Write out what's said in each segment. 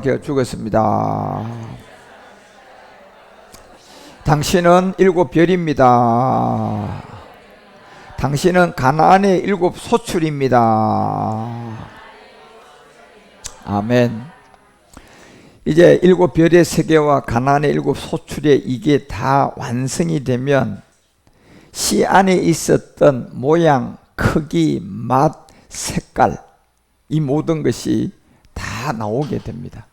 죽었습니다. 당신은 7별입니다. 당신은 가나안의 7소출입니다. 아멘. 이제 7별의 세계와 가나안의 7소출의 이게 다 완성이 되면 씨 안에 있었던 모양, 크기, 맛, 색깔, 이 모든 것이 다 나오게 됩니다.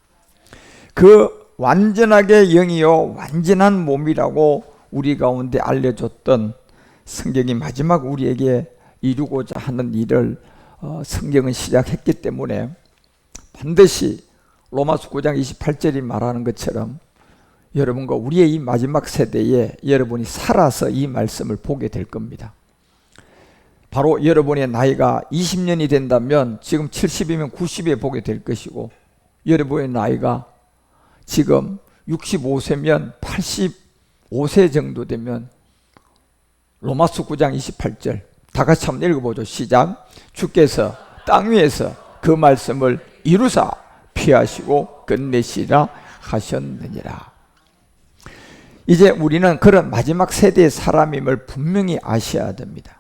그 완전하게 영이요 완전한 몸이라고 우리 가운데 알려줬던 성경이 마지막 우리에게 이루고자 하는 일을 성경은 시작했기 때문에 반드시 로마서 9장 28절이 말하는 것처럼 여러분과 우리의 이 마지막 세대에 여러분이 살아서 이 말씀을 보게 될 겁니다. 바로 여러분의 나이가 20년이 된다면 지금 70이면 90에 보게 될 것이고, 여러분의 나이가 지금 65세면 85세 정도 되면 로마서 9장 28절 다 같이 한번 읽어보죠. 시작. 주께서 땅 위에서 그 말씀을 이루사 피하시고 끝내시라 하셨느니라. 이제 우리는 그런 마지막 세대의 사람임을 분명히 아셔야 됩니다.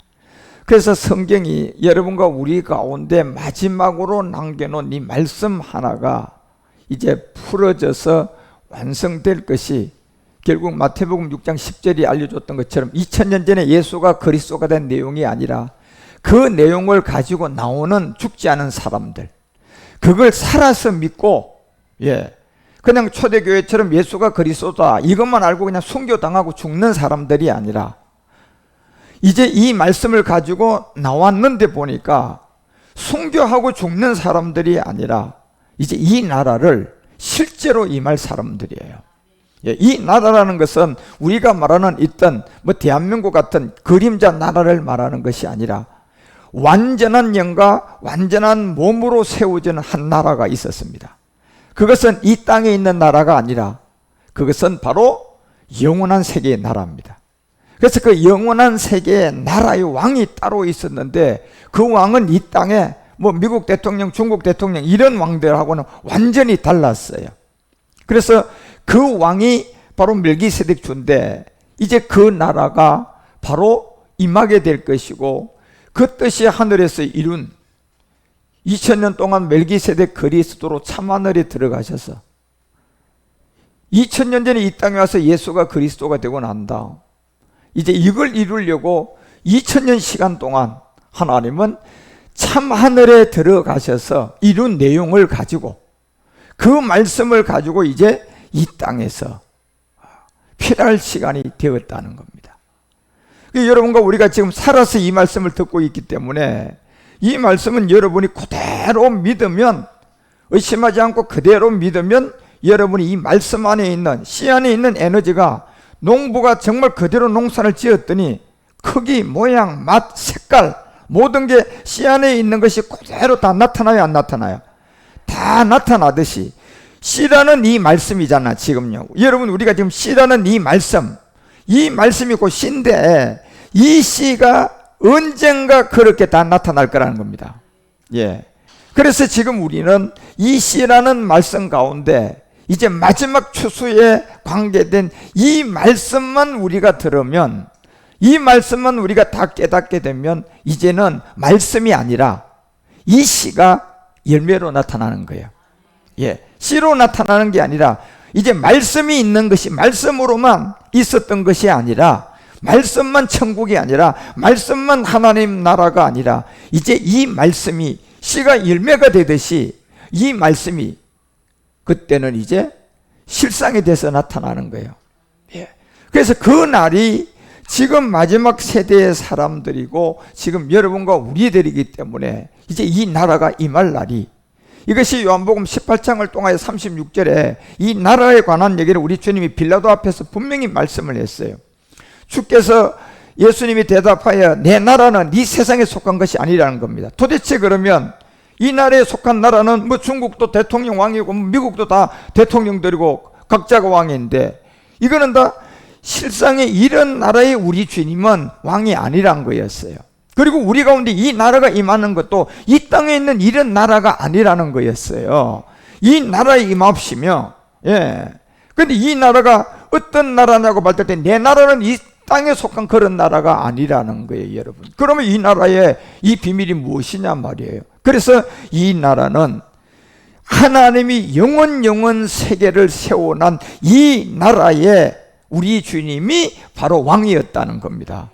그래서 성경이 여러분과 우리 가운데 마지막으로 남겨놓은 이 말씀 하나가 이제 풀어져서 완성될 것이 결국 마태복음 6장 10절이 알려줬던 것처럼 2000년 전에 예수가 그리스도가 된 내용이 아니라 그 내용을 가지고 나오는 죽지 않은 사람들, 그걸 살아서 믿고 그냥 초대교회처럼 예수가 그리스도다 이것만 알고 그냥 순교당하고 죽는 사람들이 아니라 이제 이 말씀을 가지고 나왔는데 보니까 순교하고 죽는 사람들이 아니라 이제 이 나라를 실제로 임할 사람들이에요. 이 나라라는 것은 우리가 말하는 있던 대한민국 같은 그림자 나라를 말하는 것이 아니라 완전한 영과 완전한 몸으로 세워지는 한 나라가 있었습니다. 그것은 이 땅에 있는 나라가 아니라 그것은 바로 영원한 세계의 나라입니다. 그래서 그 영원한 세계의 나라의 왕이 따로 있었는데 그 왕은 이 땅에 미국 대통령, 중국 대통령 이런 왕들하고는 완전히 달랐어요. 그래서 그 왕이 바로 멜기세덱 주인데 이제 그 나라가 바로 임하게 될 것이고 그 뜻이 하늘에서 이룬 2000년 동안 멜기세덱 그리스도로 참하늘에 들어가셔서 2000년 전에 이 땅에 와서 예수가 그리스도가 되고 난다. 이제 이걸 이루려고 2000년 시간 동안 하나님은 참하늘에 들어가셔서 이룬 내용을 가지고 그 말씀을 가지고 이제 이 땅에서 필요할 시간이 되었다는 겁니다. 여러분과 우리가 지금 살아서 이 말씀을 듣고 있기 때문에 이 말씀은 여러분이 그대로 믿으면, 의심하지 않고 그대로 믿으면 여러분이 이 말씀 안에 있는, 씨 안에 있는 에너지가 농부가 정말 그대로 농사를 지었더니 크기, 모양, 맛, 색깔 모든 게 씨 안에 있는 것이 그대로 다 나타나요, 안 나타나요? 다 나타나듯이 씨라는 이 말씀이잖아. 지금요 여러분, 우리가 지금 씨라는 이 말씀이 곧 씨인데 이 씨가 언젠가 그렇게 다 나타날 거라는 겁니다. 그래서 지금 우리는 이 씨라는 말씀 가운데 이제 마지막 추수에 관계된 이 말씀만 우리가 들으면, 이 말씀만 우리가 다 깨닫게 되면 이제는 말씀이 아니라 이 씨가 열매로 나타나는 거예요. 씨로 나타나는 게 아니라 이제 말씀이 있는 것이, 말씀으로만 있었던 것이 아니라, 말씀만 천국이 아니라, 말씀만 하나님 나라가 아니라 이제 이 말씀이 씨가 열매가 되듯이 이 말씀이 그때는 이제 실상이 돼서 나타나는 거예요. 그래서 그 날이 지금 마지막 세대의 사람들이고 지금 여러분과 우리들이기 때문에 이제 이 나라가 임할 날이, 이것이 요한복음 18장을 통하여 36절에 이 나라에 관한 얘기를 우리 주님이 빌라도 앞에서 분명히 말씀을 했어요. 주께서, 예수님이 대답하여 내 나라는 이 세상에 속한 것이 아니라는 겁니다. 도대체 그러면 이 나라에 속한 나라는 중국도 대통령 왕이고 미국도 다 대통령들이고 각자가 왕인데 이거는 다 실상에 이런 나라의 우리 주님은 왕이 아니란 거였어요. 그리고 우리 가운데 이 나라가 임하는 것도 이 땅에 있는 이런 나라가 아니라는 거였어요. 이 나라에 임합시며, 예. 근데 이 나라가 어떤 나라냐고 봤을 때 내 나라는 이 땅에 속한 그런 나라가 아니라는 거예요, 여러분. 그러면 이 나라의 이 비밀이 무엇이냐 말이에요. 그래서 이 나라는 하나님이 영원 세계를 세워난 이 나라에 우리 주님이 바로 왕이었다는 겁니다.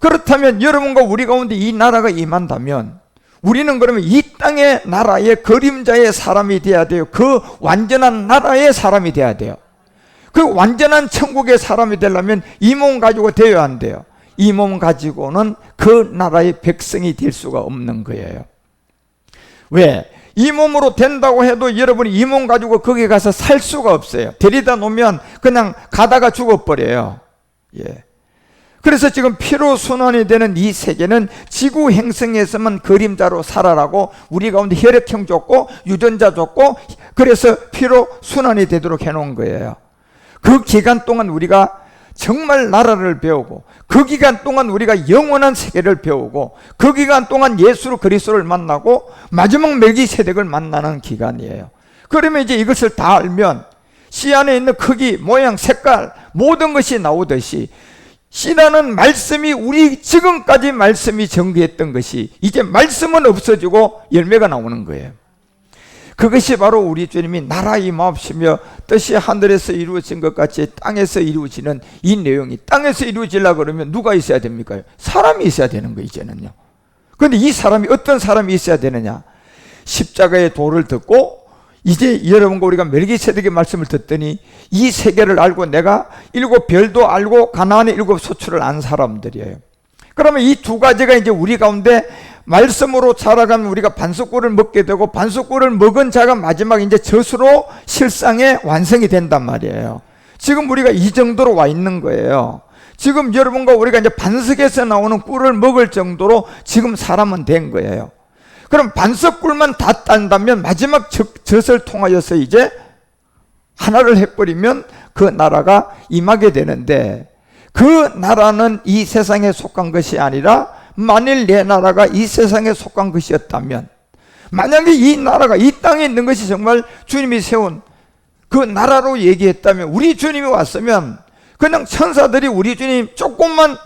그렇다면 여러분과 우리 가운데 이 나라가 임한다면 우리는 그러면 이 땅의 나라의 그림자의 사람이 돼야 돼요. 그 완전한 나라의 사람이 돼야 돼요. 그 완전한 천국의 사람이 되려면 이 몸 가지고 되어야 한대요. 이 몸 가지고는 그 나라의 백성이 될 수가 없는 거예요. 왜? 이 몸으로 된다고 해도 여러분이 이 몸 가지고 거기 가서 살 수가 없어요. 데리다 놓으면 그냥 가다가 죽어버려요. 예. 그래서 지금 피로 순환이 되는 이 세계는 지구 행성에서만 그림자로 살아라고 우리 가운데 혈액형 줬고 유전자 줬고 그래서 피로 순환이 되도록 해놓은 거예요. 그 기간 동안 우리가 정말 나라를 배우고 그 기간 동안 우리가 영원한 세계를 배우고 그 기간 동안 예수 그리스도를 만나고 마지막 멜기세덱을 만나는 기간이에요. 그러면 이제 이것을 다 알면 씨 안에 있는 크기, 모양, 색깔 모든 것이 나오듯이 씨라는 말씀이 우리 지금까지 말씀이 전개했던 것이 이제 말씀은 없어지고 열매가 나오는 거예요. 그것이 바로 우리 주님이 나라 임하옵시며 뜻이 하늘에서 이루어진 것 같이 땅에서 이루어지는 이 내용이 땅에서 이루어지려고 그러면 누가 있어야 됩니까? 사람이 있어야 되는 거 이제는요. 그런데 이 사람이 어떤 사람이 있어야 되느냐? 십자가의 도를 듣고 이제 여러분과 우리가 멜기세덱의 말씀을 듣더니 이 세계를 알고 내가 일곱 별도 알고 가나안의 일곱 소출을 안 사람들이에요. 그러면 이 두 가지가 이제 우리 가운데 말씀으로 자라가면 우리가 반석꿀을 먹게 되고 반석꿀을 먹은 자가 마지막 이제 젖으로 실상의 완성이 된단 말이에요. 지금 우리가 이 정도로 와 있는 거예요. 지금 여러분과 우리가 이제 반석에서 나오는 꿀을 먹을 정도로 지금 사람은 된 거예요. 그럼 반석꿀만 다 딴다면 마지막 젖을 통하여서 이제 하나를 해버리면 그 나라가 임하게 되는데 그 나라는 이 세상에 속한 것이 아니라 만일 내 나라가 이 세상에 속한 것이었다면 만약에 이 나라가 이 땅에 있는 것이 정말 주님이 세운 그 나라로 얘기했다면 우리 주님이 왔으면 그냥 천사들이 우리 주님 조금만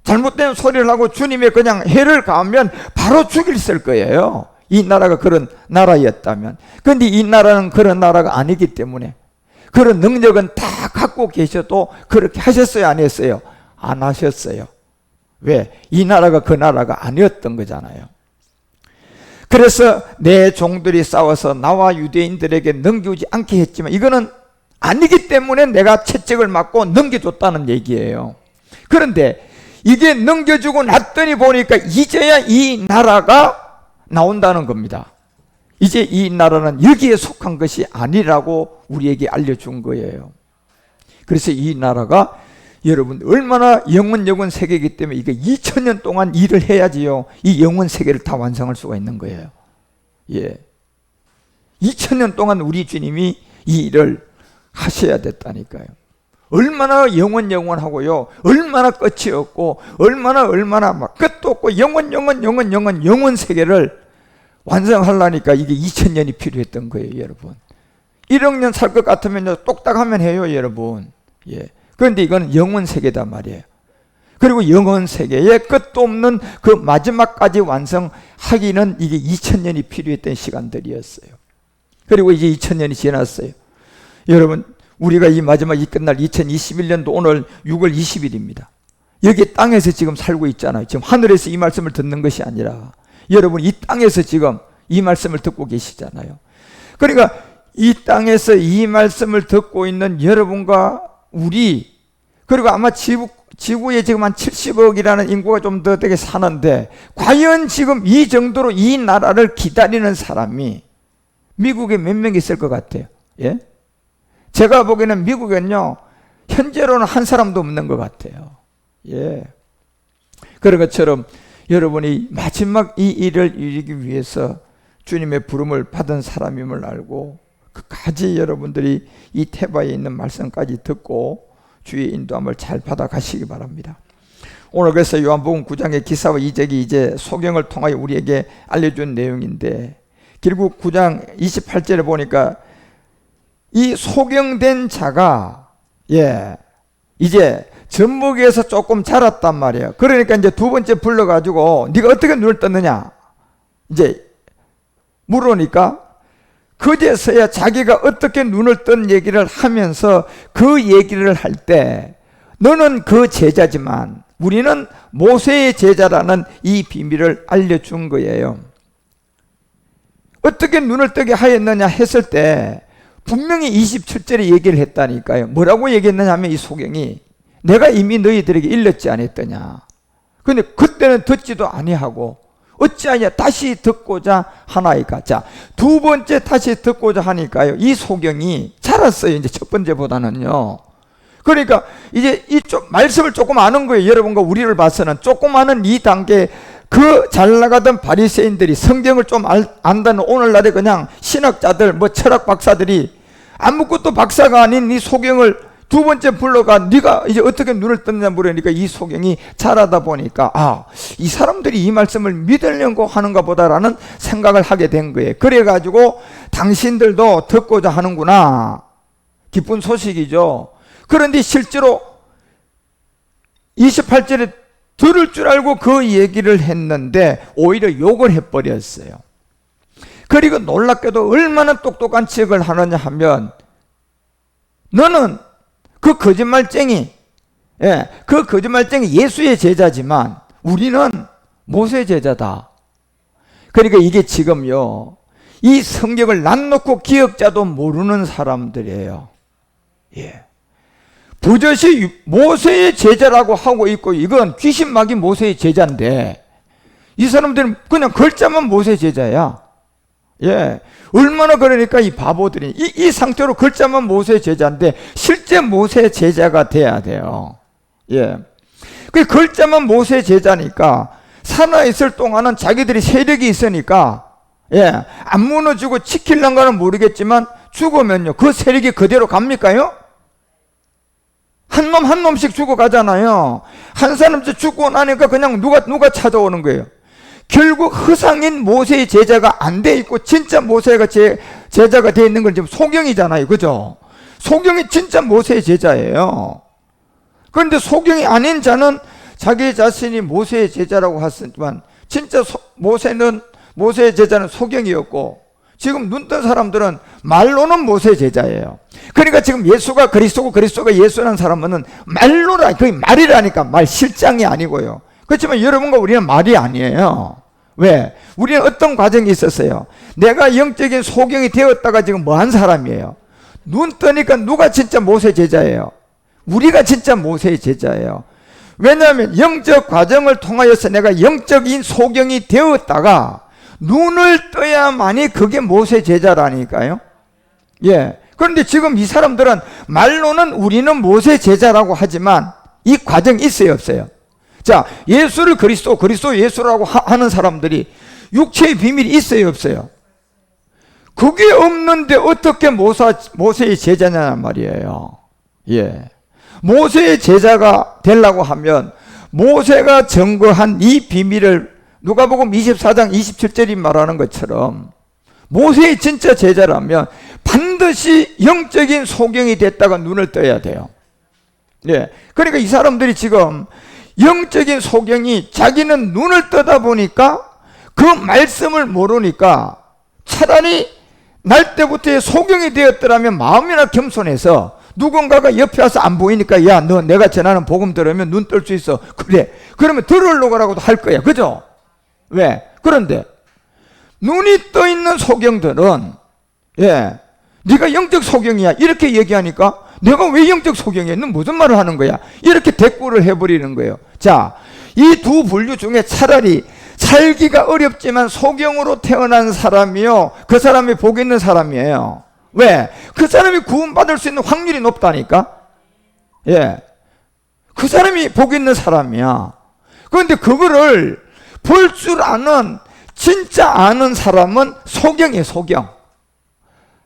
잘못된 소리를 하고 주님의 그냥 해를 가하면 바로 죽일 거예요. 이 나라가 그런 나라였다면. 그런데 이 나라는 그런 나라가 아니기 때문에 그런 능력은 다 갖고 계셔도 그렇게 하셨어요? 안 했어요? 안 하셨어요. 왜? 이 나라가 그 나라가 아니었던 거잖아요. 그래서 내 종들이 싸워서 나와 유대인들에게 넘기지 않게 했지만 이거는 아니기 때문에 내가 채찍을 맞고 넘겨줬다는 얘기예요. 그런데 이게 넘겨주고 났더니 보니까 이제야 이 나라가 나온다는 겁니다. 이제 이 나라는 여기에 속한 것이 아니라고 우리에게 알려준 거예요. 그래서 이 나라가 여러분 얼마나 영원 세계이기 때문에 이게 2000년 동안 일을 해야지요 이 영원 세계를 다 완성할 수가 있는 거예요. 예, 2000년 동안 우리 주님이 이 일을 하셔야 됐다니까요. 얼마나 영원하고요 얼마나 끝이 없고 얼마나 막 끝도 없고 영원 세계를 완성하려니까 이게 2000년이 필요했던 거예요. 여러분 1억 년 살 것 같으면요 똑딱하면 해요 여러분. 예. 그런데 이건 영원 세계단 말이에요. 그리고 영원 세계에 끝도 없는 그 마지막까지 완성하기는 이게 2000년이 필요했던 시간들이었어요. 그리고 이제 2000년이 지났어요. 여러분 우리가 이 마지막 이 끝날 2021년도 오늘 6월 20일입니다. 여기 땅에서 지금 살고 있잖아요. 지금 하늘에서 이 말씀을 듣는 것이 아니라 여러분 이 땅에서 지금 이 말씀을 듣고 계시잖아요. 그러니까 이 땅에서 이 말씀을 듣고 있는 여러분과 우리 그리고 아마 지구에 지금 한 70억이라는 인구가 좀 더 되게 사는데 과연 지금 이 정도로 이 나라를 기다리는 사람이 미국에 몇 명 있을 것 같아요? 예? 제가 보기에는 미국엔요 현재로는 한 사람도 없는 것 같아요. 예. 그런 것처럼 여러분이 마지막 이 일을 이루기 위해서 주님의 부름을 받은 사람임을 알고 끝까지 여러분들이 이 테바에 있는 말씀까지 듣고 주의 인도함을 잘 받아 가시기 바랍니다. 오늘 그래서 요한복음 9장의 기사와 이적이 이제 소경을 통하여 우리에게 알려준 내용인데 길국 9장 28절에 보니까 이 소경된 자가 이제 젖먹이에서 조금 자랐단 말이에요. 그러니까 이제 두 번째 불러가지고 네가 어떻게 눈을 떴느냐 이제 물으니까 그제서야 자기가 어떻게 눈을 뜬 얘기를 하면서 그 얘기를 할 때 너는 그 제자지만 우리는 모세의 제자라는 이 비밀을 알려준 거예요. 어떻게 눈을 뜨게 하였느냐 했을 때 분명히 27절에 얘기를 했다니까요. 뭐라고 얘기했느냐 하면 이 소경이 내가 이미 너희들에게 일렀지 않았더냐. 근데 그때는 듣지도 아니하고 어찌하냐 다시 듣고자 하나이까. 자, 두 번째 다시 듣고자 하니까요. 이 소경이 자랐어요. 이제 첫 번째보다는요. 그러니까 이제 이쪽 말씀을 조금 아는 거예요. 여러분과 우리를 봐서는 조금 아는 이 단계 그 잘 나가던 바리새인들이 성경을 좀 안다는 오늘날에 그냥 신학자들 뭐 철학 박사들이 아무것도 박사가 아닌 이 소경을 두 번째 불러가 네가 이제 어떻게 눈을 떴냐 물으니까 이 소경이 자라다 보니까 이 사람들이 이 말씀을 믿으려고 하는가 보다라는 생각을 하게 된 거예요. 그래가지고 당신들도 듣고자 하는구나. 기쁜 소식이죠. 그런데 실제로 28절에 들을 줄 알고 그 얘기를 했는데 오히려 욕을 해버렸어요. 그리고 놀랍게도 얼마나 똑똑한 척을 하느냐 하면 너는 그 거짓말쟁이 그 거짓말쟁이 예수의 제자지만 우리는 모세의 제자다. 그러니까 이게 지금요 이 성경을 낯놓고 기억자도 모르는 사람들이에요. 부젓이 모세의 제자라고 하고 있고 이건 귀신 막인 모세의 제자인데 이 사람들은 그냥 글자만 모세 제자야. 얼마나 그러니까 이 바보들이 이 상태로 글자만 모세 제자인데 실제 모세 제자가 돼야 돼요. 그 글자만 모세 제자니까 살아있을 동안은 자기들이 세력이 있으니까 안 무너지고 지킬란가는 모르겠지만 죽으면요 그 세력이 그대로 갑니까요? 한 놈 한 놈씩 죽어가잖아요. 한 사람씩 죽고 나니까 그냥 누가 찾아오는 거예요. 결국 허상인 모세의 제자가 안 돼 있고 진짜 모세가 제자가 돼 있는 건 지금 소경이잖아요. 그죠? 소경이 진짜 모세의 제자예요. 그런데 소경이 아닌 자는 자기 자신이 모세의 제자라고 하지만 진짜 모세의 제자는 소경이었고 지금 눈 뜬 사람들은 말로는 모세의 제자예요. 그러니까 지금 예수가 그리스도고 그리스도가 예수라는 사람은 말로라, 거의 말이라니까 말 실장이 아니고요. 그렇지만 여러분과 우리는 말이 아니에요. 왜? 우리는 어떤 과정이 있었어요. 내가 영적인 소경이 되었다가 지금 뭐 한 사람이에요. 눈 뜨니까 누가 진짜 모세 제자예요? 우리가 진짜 모세의 제자예요. 왜냐하면 영적 과정을 통하여서 내가 영적인 소경이 되었다가 눈을 떠야만이 그게 모세 제자라니까요. 그런데 지금 이 사람들은 말로는 우리는 모세 제자라고 하지만 이 과정이 있어요, 없어요? 자, 예수를 그리스도 예수라고 하는 사람들이 육체의 비밀이 있어요, 없어요? 그게 없는데 어떻게 모세의 제자냐는 말이에요. 모세의 제자가 되려고 하면 모세가 증거한 이 비밀을 누가복음 24장 27절이 말하는 것처럼 모세의 진짜 제자라면 반드시 영적인 소경이 됐다가 눈을 떠야 돼요. 그러니까 이 사람들이 지금 영적인 소경이 자기는 눈을 뜨다 보니까 그 말씀을 모르니까 차라리 날 때부터 소경이 되었더라면 마음이나 겸손해서 누군가가 옆에 와서 안 보이니까 야, 너 내가 전하는 복음 들으면 눈 뜰 수 있어. 그래. 그러면 들으려고라고도 할 거야. 그죠? 왜? 그런데 눈이 떠 있는 소경들은 네가 영적 소경이야 이렇게 얘기하니까 내가 왜 영적 소경이야? 넌 무슨 말을 하는 거야? 이렇게 대꾸를 해버리는 거예요. 자, 이 두 분류 중에 차라리 살기가 어렵지만 소경으로 태어난 사람이요, 그 사람이 복 있는 사람이에요. 왜? 그 사람이 구원받을 수 있는 확률이 높다니까. 그 사람이 복 있는 사람이야. 그런데 그거를 볼 줄 아는 진짜 아는 사람은 소경이에요.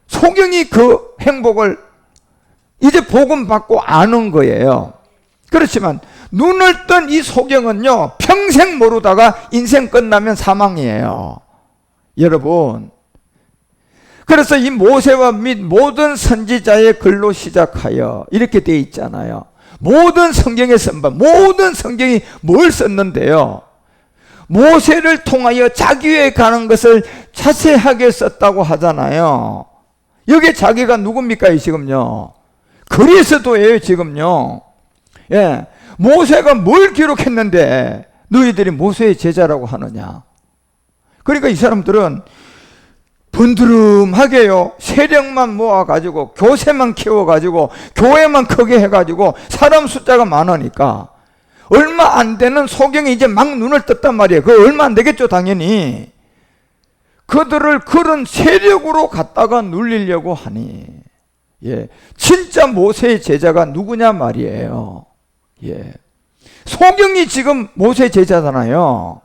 소경이 그 행복을 이제 복음 받고 아는 거예요. 그렇지만 눈을 뜬 이 소경은요 평생 모르다가 인생 끝나면 사망이에요. 여러분, 그래서 이 모세와 및 모든 선지자의 글로 시작하여 이렇게 되어 있잖아요. 모든 성경에 선반, 모든 성경이 뭘 썼는데요? 모세를 통하여 자기에 가는 것을 자세하게 썼다고 하잖아요. 여기 자기가 누굽니까 지금요? 그리스도예요 지금요. 예, 모세가 뭘 기록했는데 너희들이 모세의 제자라고 하느냐? 그러니까 이 사람들은 분드름하게요, 세력만 모아가지고 교세만 키워가지고 교회만 크게 해가지고 사람 숫자가 많으니까 얼마 안 되는 소경이 이제 막 눈을 떴단 말이에요. 그거 얼마 안 되겠죠 당연히. 그들을 그런 세력으로 갖다가 눌리려고 하니, 예, 진짜 모세의 제자가 누구냐 말이에요. 예, 소경이 지금 모세 제자잖아요.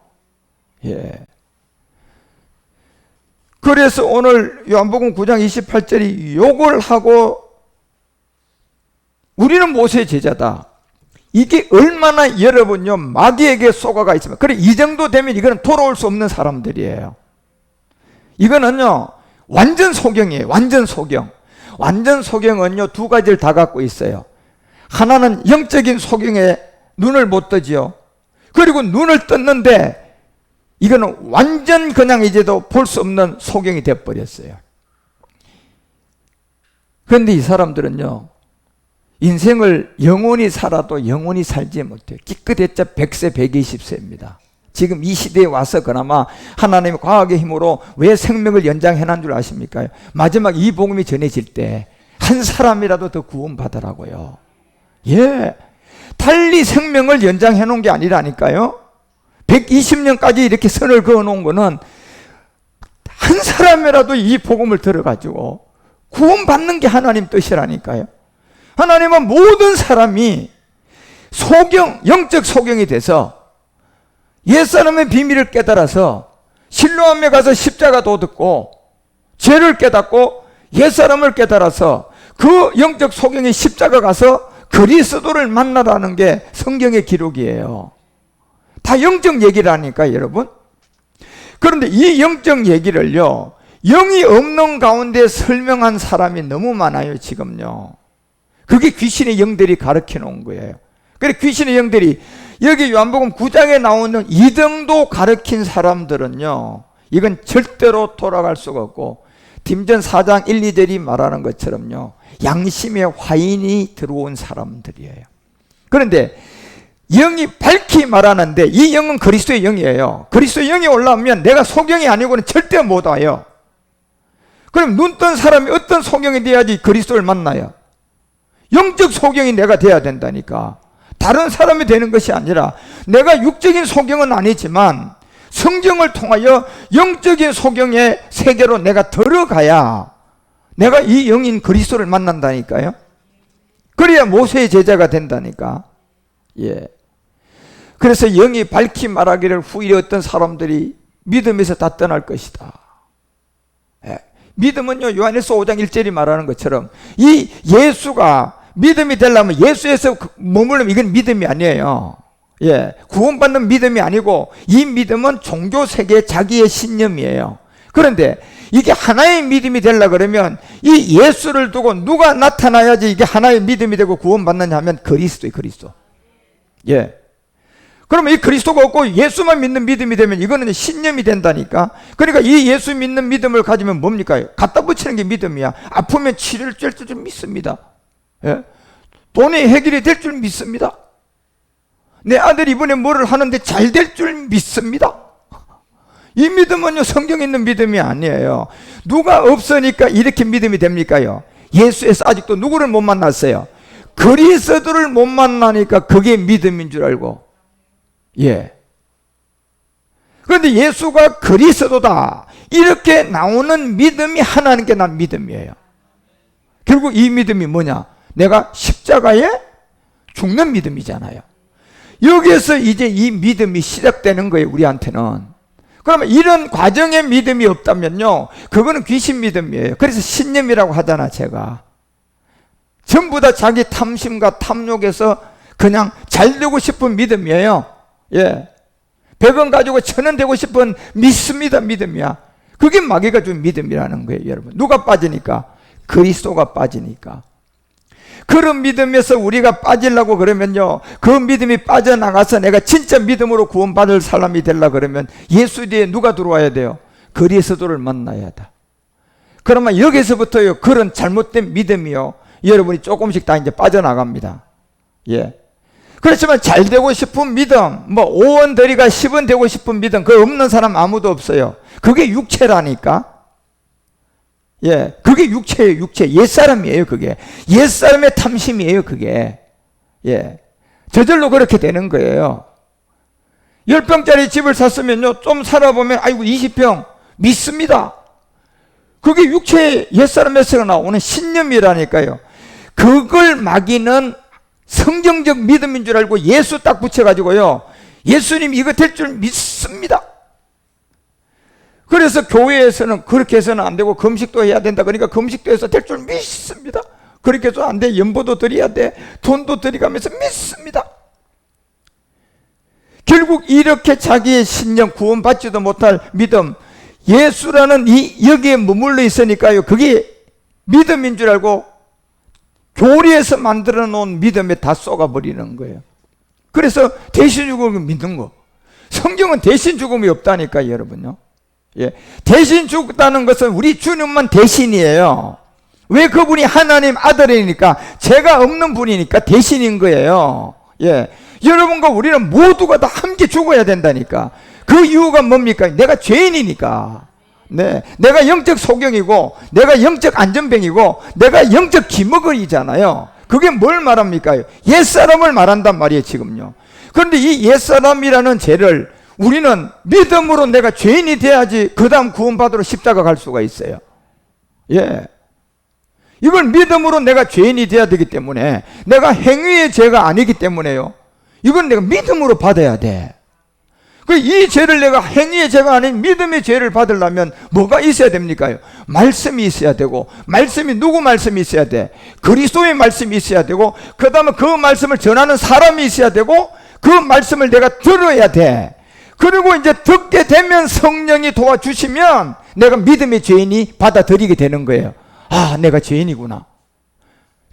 예. 그래서 오늘 요한복음 9장 28절이 욕을 하고 우리는 모세의 제자다. 이게 얼마나 여러분요 마귀에게 속아가 있으면, 그래 이 정도 되면 이거는 돌아올 수 없는 사람들이에요. 이거는요 완전 소경이에요. 완전 소경. 완전 소경은요 두 가지를 다 갖고 있어요. 하나는 영적인 소경에 눈을 못 뜨지요. 그리고 눈을 떴는데 이거는 완전 그냥 이제도 볼 수 없는 소경이 되어버렸어요. 그런데 이 사람들은요 인생을 영원히 살아도 영원히 살지 못해요. 기껏했자 100세 120세입니다 지금 이 시대에 와서 그나마 하나님의 과학의 힘으로 왜 생명을 연장해놓은 줄 아십니까? 마지막 이 복음이 전해질 때 한 사람이라도 더 구원받으라고요. 예, 달리 생명을 연장해 놓은 게 아니라니까요. 120년까지 이렇게 선을 그어 놓은 거는 한 사람이라도 이 복음을 들어가지고 구원받는 게 하나님 뜻이라니까요. 하나님은 모든 사람이 소경, 영적 소경이 돼서 옛사람의 비밀을 깨달아서 실로암에 가서 십자가도 듣고 죄를 깨닫고 옛사람을 깨달아서 그 영적 소경이 십자가 가서 그리스도를 만나라는 게 성경의 기록이에요. 다 영적 얘기라니까 여러분. 그런데 이 영적 얘기를요 영이 없는 가운데 설명한 사람이 너무 많아요 지금요. 그게 귀신의 영들이 가르쳐 놓은 거예요. 그래 귀신의 영들이 여기 요한복음 9장에 나오는 이등도 가르친 사람들은요 이건 절대로 돌아갈 수가 없고, 딤전 4장 1, 2절이 말하는 것처럼요 양심의 화인이 들어온 사람들이에요. 그런데 영이 밝히 말하는데 이 영은 그리스도의 영이에요. 그리스도의 영이 올라오면 내가 소경이 아니고는 절대 못 와요. 그럼 눈 뜬 사람이 어떤 소경이 돼야지 그리스도를 만나요? 영적 소경이 내가 돼야 된다니까. 다른 사람이 되는 것이 아니라 내가 육적인 소경은 아니지만 성경을 통하여 영적인 소경의 세계로 내가 들어가야 내가 이 영인 그리스도를 만난다니까요. 그래야 모세의 제자가 된다니까. 예. 그래서 영이 밝히 말하기를 후일에 어떤 사람들이 믿음에서 다 떠날 것이다. 예. 믿음은요 요한일서 5장 1절이 말하는 것처럼 이 예수가 믿음이 되려면 예수에서 머물면 이건 믿음이 아니에요. 예, 구원받는 믿음이 아니고 이 믿음은 종교 세계의 자기의 신념이에요. 그런데 이게 하나의 믿음이 되려고 그러면 이 예수를 두고 누가 나타나야지 이게 하나의 믿음이 되고 구원받느냐 하면 그리스도예요. 그리스도. 예. 그러면 이 그리스도가 없고 예수만 믿는 믿음이 되면 이거는 신념이 된다니까. 그러니까 이 예수 믿는 믿음을 가지면 뭡니까? 갖다 붙이는 게 믿음이야. 아프면 치료를 될 줄 믿습니다. 예? 돈이 해결이 될 줄 믿습니다. 내 아들이 이번에 뭐를 하는데 잘 될 줄 믿습니다. 이 믿음은요 성경에 있는 믿음이 아니에요. 누가 없으니까 이렇게 믿음이 됩니까요? 예수에서 아직도 누구를 못 만났어요? 그리스도를 못 만나니까 그게 믿음인 줄 알고. 예. 그런데 예수가 그리스도다 이렇게 나오는 믿음이 하나님께 난 믿음이에요. 결국 이 믿음이 뭐냐? 내가 십자가에 죽는 믿음이잖아요. 여기에서 이제 이 믿음이 시작되는 거예요 우리한테는. 그러면 이런 과정의 믿음이 없다면요 그거는 귀신 믿음이에요. 그래서 신념이라고 하잖아. 제가 전부 다 자기 탐심과 탐욕에서 그냥 잘 되고 싶은 믿음이에요. 예, 100원 가지고 1000원 되고 싶은 믿습니다. 믿음이야. 그게 마귀가 준 믿음이라는 거예요, 여러분. 누가 빠지니까? 그리스도가 빠지니까. 그런 믿음에서 우리가 빠지려고 그러면요, 그 믿음이 빠져나가서 내가 진짜 믿음으로 구원받을 사람이 되려고 그러면 예수 뒤에 누가 들어와야 돼요? 그리스도를 만나야 돼. 그러면 여기서부터요, 그런 잘못된 믿음이요, 여러분이 조금씩 다 이제 빠져나갑니다. 예. 그렇지만 잘 되고 싶은 믿음, 뭐 5원 들이가 10원 되고 싶은 믿음, 그거 없는 사람 아무도 없어요. 그게 육체라니까. 예, 그게 육체예요, 육체. 옛사람이에요, 그게. 옛사람의 탐심이에요, 그게. 예. 저절로 그렇게 되는 거예요. 10평짜리 집을 샀으면요, 좀 살아보면, 아이고, 20평, 믿습니다. 그게 육체의 옛사람에서 나오는 신념이라니까요. 그걸 마귀는 성경적 믿음인 줄 알고 예수 딱 붙여가지고요, 예수님 이거 될 줄 믿습니다. 그래서 교회에서는 그렇게 해서는 안 되고 금식도 해야 된다. 그러니까 금식도 해서 될 줄 믿습니다. 그렇게 해서 안 돼. 연보도 드려야 돼. 돈도 드리가면서 믿습니다. 결국 이렇게 자기의 신념, 구원받지도 못할 믿음, 예수라는 여기에 머물러 있으니까요, 그게 믿음인 줄 알고 교리에서 만들어 놓은 믿음에 다 쏘가버리는 거예요. 그래서 대신 죽음을 믿는 거. 성경은 대신 죽음이 없다니까, 여러분요. 예. 대신 죽다는 것은 우리 주님만 대신이에요. 왜? 그분이 하나님 아들이니까, 죄가 없는 분이니까 대신인 거예요. 예. 여러분과 우리는 모두가 다 함께 죽어야 된다니까. 그 이유가 뭡니까? 내가 죄인이니까. 네. 내가 영적 소경이고, 내가 영적 안전병이고, 내가 영적 기머거리잖아요. 그게 뭘 말합니까? 옛사람을 말한단 말이에요, 지금요. 그런데 이 옛사람이라는 죄를 우리는 믿음으로 내가 죄인이 돼야지 그 다음 구원받으러 십자가 갈 수가 있어요. 예. 이걸 믿음으로 내가 죄인이 돼야 되기 때문에, 내가 행위의 죄가 아니기 때문에요, 이건 내가 믿음으로 받아야 돼. 이 죄를 내가 행위의 죄가 아닌 믿음의 죄를 받으려면 뭐가 있어야 됩니까? 말씀이 있어야 되고, 말씀이 누구 말씀이 있어야 돼? 그리스도의 말씀이 있어야 되고, 그 다음에 그 말씀을 전하는 사람이 있어야 되고, 그 말씀을 내가 들어야 돼. 그리고 이제 듣게 되면 성령이 도와주시면 내가 믿음의 죄인이 받아들이게 되는 거예요. 아, 내가 죄인이구나.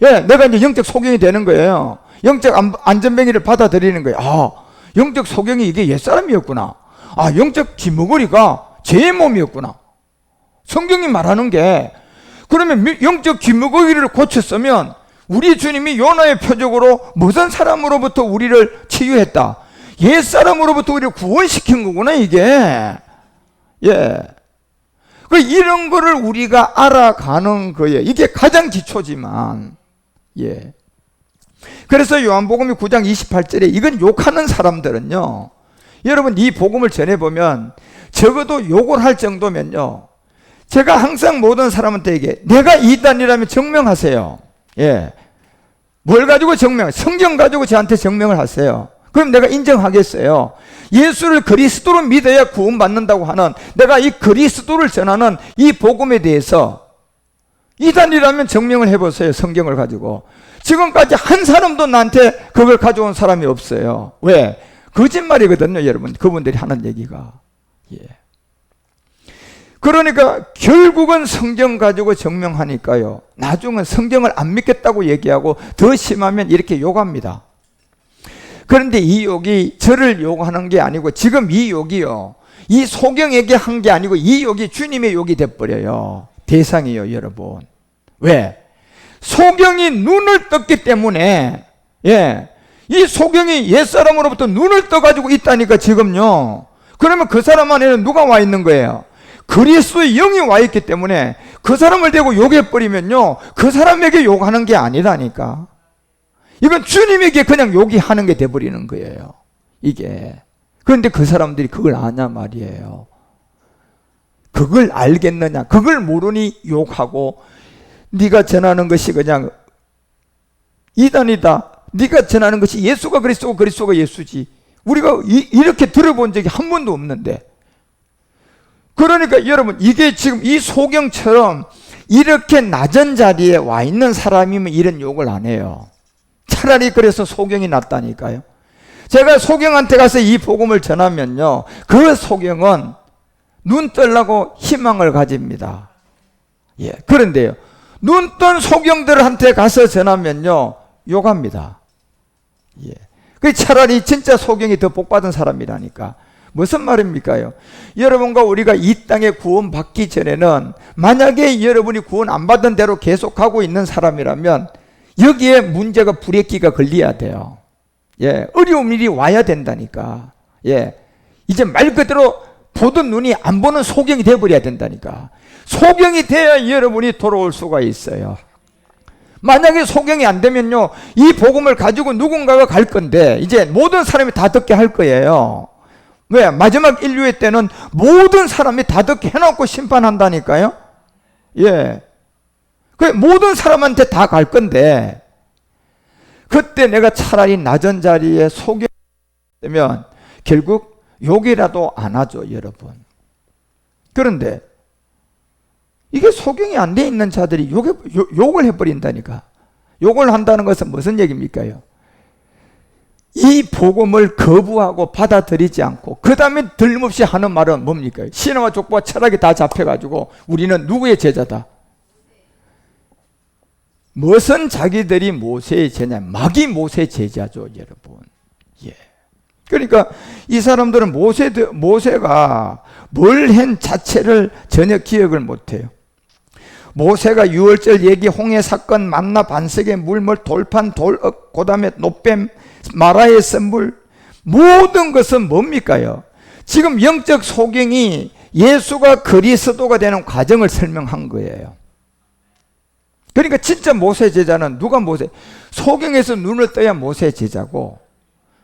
예, 내가 이제 영적 소경이 되는 거예요. 영적 안전병이를 받아들이는 거예요. 아, 영적 소경이 이게 옛사람이었구나. 아, 영적 기머거리가 죄의 몸이었구나. 성경이 말하는 게, 그러면 영적 기머거리를 고쳤으면 우리 주님이 요나의 표적으로 무슨 사람으로부터 우리를 치유했다? 옛사람으로부터 우리를 구원시킨 거구나, 이게. 예. 이런 거를 우리가 알아가는 거예요. 이게 가장 기초지만. 예. 그래서 요한복음 9장 28절에 이건 욕하는 사람들은요, 여러분 이 복음을 전해보면 적어도 욕을 할 정도면요, 제가 항상 모든 사람한테 얘기해. 내가 이단이라면 증명하세요. 예. 뭘 가지고 증명? 성경 가지고 저한테 증명을 하세요. 그럼 내가 인정하겠어요. 예수를 그리스도로 믿어야 구원받는다고 하는, 내가 이 그리스도를 전하는 이 복음에 대해서 이단이라면 증명을 해보세요. 성경을 가지고. 지금까지 한 사람도 나한테 그걸 가져온 사람이 없어요. 왜? 거짓말이거든요, 여러분. 그분들이 하는 얘기가. 예. 그러니까 결국은 성경 가지고 증명하니까요, 나중은 성경을 안 믿겠다고 얘기하고 더 심하면 이렇게 욕합니다. 그런데 이 욕이 저를 욕하는 게 아니고, 지금 이 욕이요, 이 소경에게 한 게 아니고 이 욕이 주님의 욕이 돼버려요. 대상이요, 여러분. 왜? 소경이 눈을 떴기 때문에, 예, 이 소경이 옛사람으로부터 눈을 떠가지고 있다니까, 지금요. 그러면 그 사람 안에는 누가 와 있는 거예요? 그리스도의 영이 와 있기 때문에 그 사람을 대고 욕해버리면요, 그 사람에게 욕하는 게 아니라니까. 이건 주님에게 그냥 욕이 하는 게 돼버리는 거예요, 이게. 그런데 그 사람들이 그걸 아냐 말이에요. 그걸 알겠느냐? 그걸 모르니 욕하고, 네가 전하는 것이 그냥 이단이다, 네가 전하는 것이 예수가 그리스도고 그리스도가 예수지, 우리가 이렇게 들어본 적이 한 번도 없는데. 그러니까 여러분, 이게 지금 이 소경처럼 이렇게 낮은 자리에 와 있는 사람이면 이런 욕을 안 해요. 차라리 그래서 소경이 낫다니까요. 제가 소경한테 가서 이 복음을 전하면요, 그 소경은 눈 뜨려고 희망을 가집니다. 예. 그런데요, 눈 뜬 소경들한테 가서 전하면요, 욕합니다. 예. 그 차라리 진짜 소경이 더 복받은 사람이라니까. 무슨 말입니까요? 여러분과 우리가 이 땅에 구원받기 전에는 만약에 여러분이 구원 안 받은 대로 계속하고 있는 사람이라면 여기에 문제가 브레이크가 걸려야 돼요. 예, 어려운 일이 와야 된다니까. 예, 이제 말 그대로 보던 눈이 안 보는 소경이 되어버려야 된다니까. 소경이 돼야 여러분이 돌아올 수가 있어요. 만약에 소경이 안 되면요, 이 복음을 가지고 누군가가 갈 건데 이제 모든 사람이 다 듣게 할 거예요. 왜? 마지막 인류의 때는 모든 사람이 다 듣게 해놓고 심판한다니까요. 예, 그 모든 사람한테 다 갈 건데 그때 내가 차라리 낮은 자리에 소경되면 결국 욕이라도 안 하죠, 여러분. 그런데 이게 소경이 안 돼 있는 자들이 욕을 해버린다니까. 욕을 한다는 것은 무슨 얘기입니까요? 이 복음을 거부하고 받아들이지 않고 그 다음에 들림없이 하는 말은 뭡니까? 신화와 족보와 철학이 다 잡혀가지고 우리는 누구의 제자다? 무슨 자기들이 모세의 제자, 마귀 모세 제자죠, 여러분. 예. 그러니까 이 사람들은 모세가 뭘 한 자체를 전혀 기억을 못해요. 모세가 유월절 얘기, 홍해 사건, 만나 반석의 물물, 돌판, 돌억, 그 다음에 노뱀, 마라의 선물, 모든 것은 뭡니까요? 지금 영적 소경이 예수가 그리스도가 되는 과정을 설명한 거예요. 그러니까 진짜 모세 제자는 누가 소경에서 눈을 떠야 모세 제자고,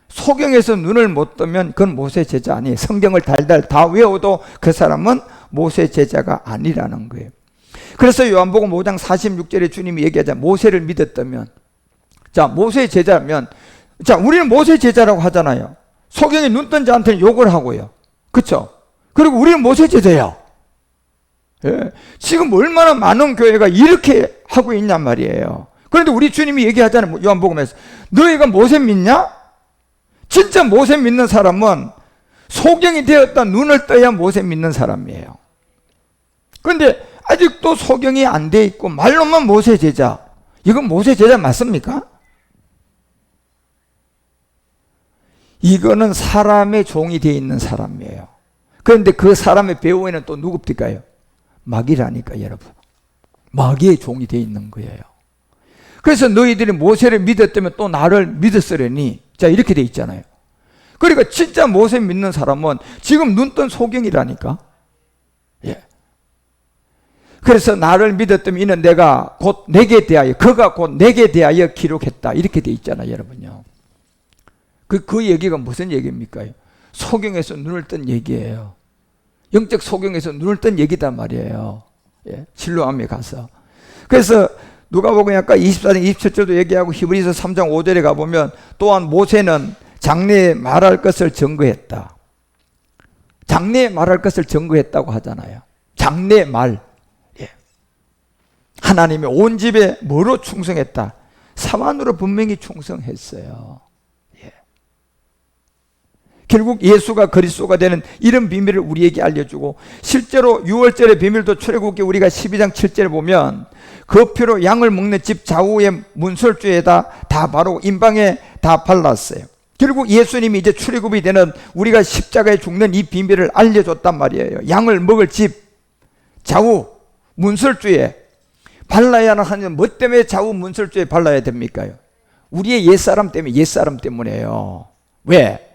소경에서 눈을 못 뜨면 그건 모세 제자 아니에요. 성경을 달달 다 외워도 그 사람은 모세 제자가 아니라는 거예요. 그래서 요한복음 5장 46절에 주님이 얘기하자, 모세를 믿었다면, 자, 모세 제자면, 자, 우리는 모세 제자라고 하잖아요. 소경이 눈 뜬 자한테는 욕을 하고요. 그렇죠? 그리고 우리는 모세 제자예요. 예. 지금 얼마나 많은 교회가 이렇게 하고 있냔 말이에요. 그런데 우리 주님이 얘기하잖아요, 요한복음에서. 너희가 모세 믿냐? 진짜 모세 믿는 사람은 소경이 되었다 눈을 떠야 모세 믿는 사람이에요. 그런데 아직도 소경이 안 돼 있고 말로만 모세 제자, 이건 모세 제자 맞습니까? 이거는 사람의 종이 되어 있는 사람이에요. 그런데 그 사람의 배후에는 또 누굽니까요? 마귀라니까, 여러분. 마귀의 종이 되어 있는 거예요. 그래서 너희들이 모세를 믿었다면 또 나를 믿었으려니, 자, 이렇게 되어 있잖아요. 그러니까 진짜 모세 믿는 사람은 지금 눈 뜬 소경이라니까. 예. 그래서 나를 믿었다면 이는 내가 곧 내게 대하여, 그가 곧 내게 대하여 기록했다, 이렇게 되어 있잖아요, 여러분요. 그 얘기가 무슨 얘기입니까? 소경에서 눈을 뜬 얘기예요. 영적 소경에서 눈을 뜬 얘기단 말이에요. 예, 실로암에 가서. 그래서 누가복음 아까 24장 27절도 얘기하고 히브리서 3장 5절에 가보면 또한 모세는 장래에 말할 것을 증거했다. 장래에 말할 것을 증거했다고 하잖아요. 장래 말. 예. 하나님의 온 집에 뭐로 충성했다? 사만으로 분명히 충성했어요. 결국 예수가 그리스도가 되는 이런 비밀을 우리에게 알려주고, 실제로 6월절의 비밀도 출애굽기 우리가 12장 7절에 보면 그 피로 양을 먹는 집 좌우의 문설주에다 다 바르고 임방에 다 발랐어요. 결국 예수님이 이제 출애굽이 되는 우리가 십자가에 죽는 이 비밀을 알려줬단 말이에요. 양을 먹을 집 좌우 문설주에 발라야 하는, 뭐 때문에 좌우 문설주에 발라야 됩니까? 우리의 옛사람 때문에, 옛사람 때문에요. 왜?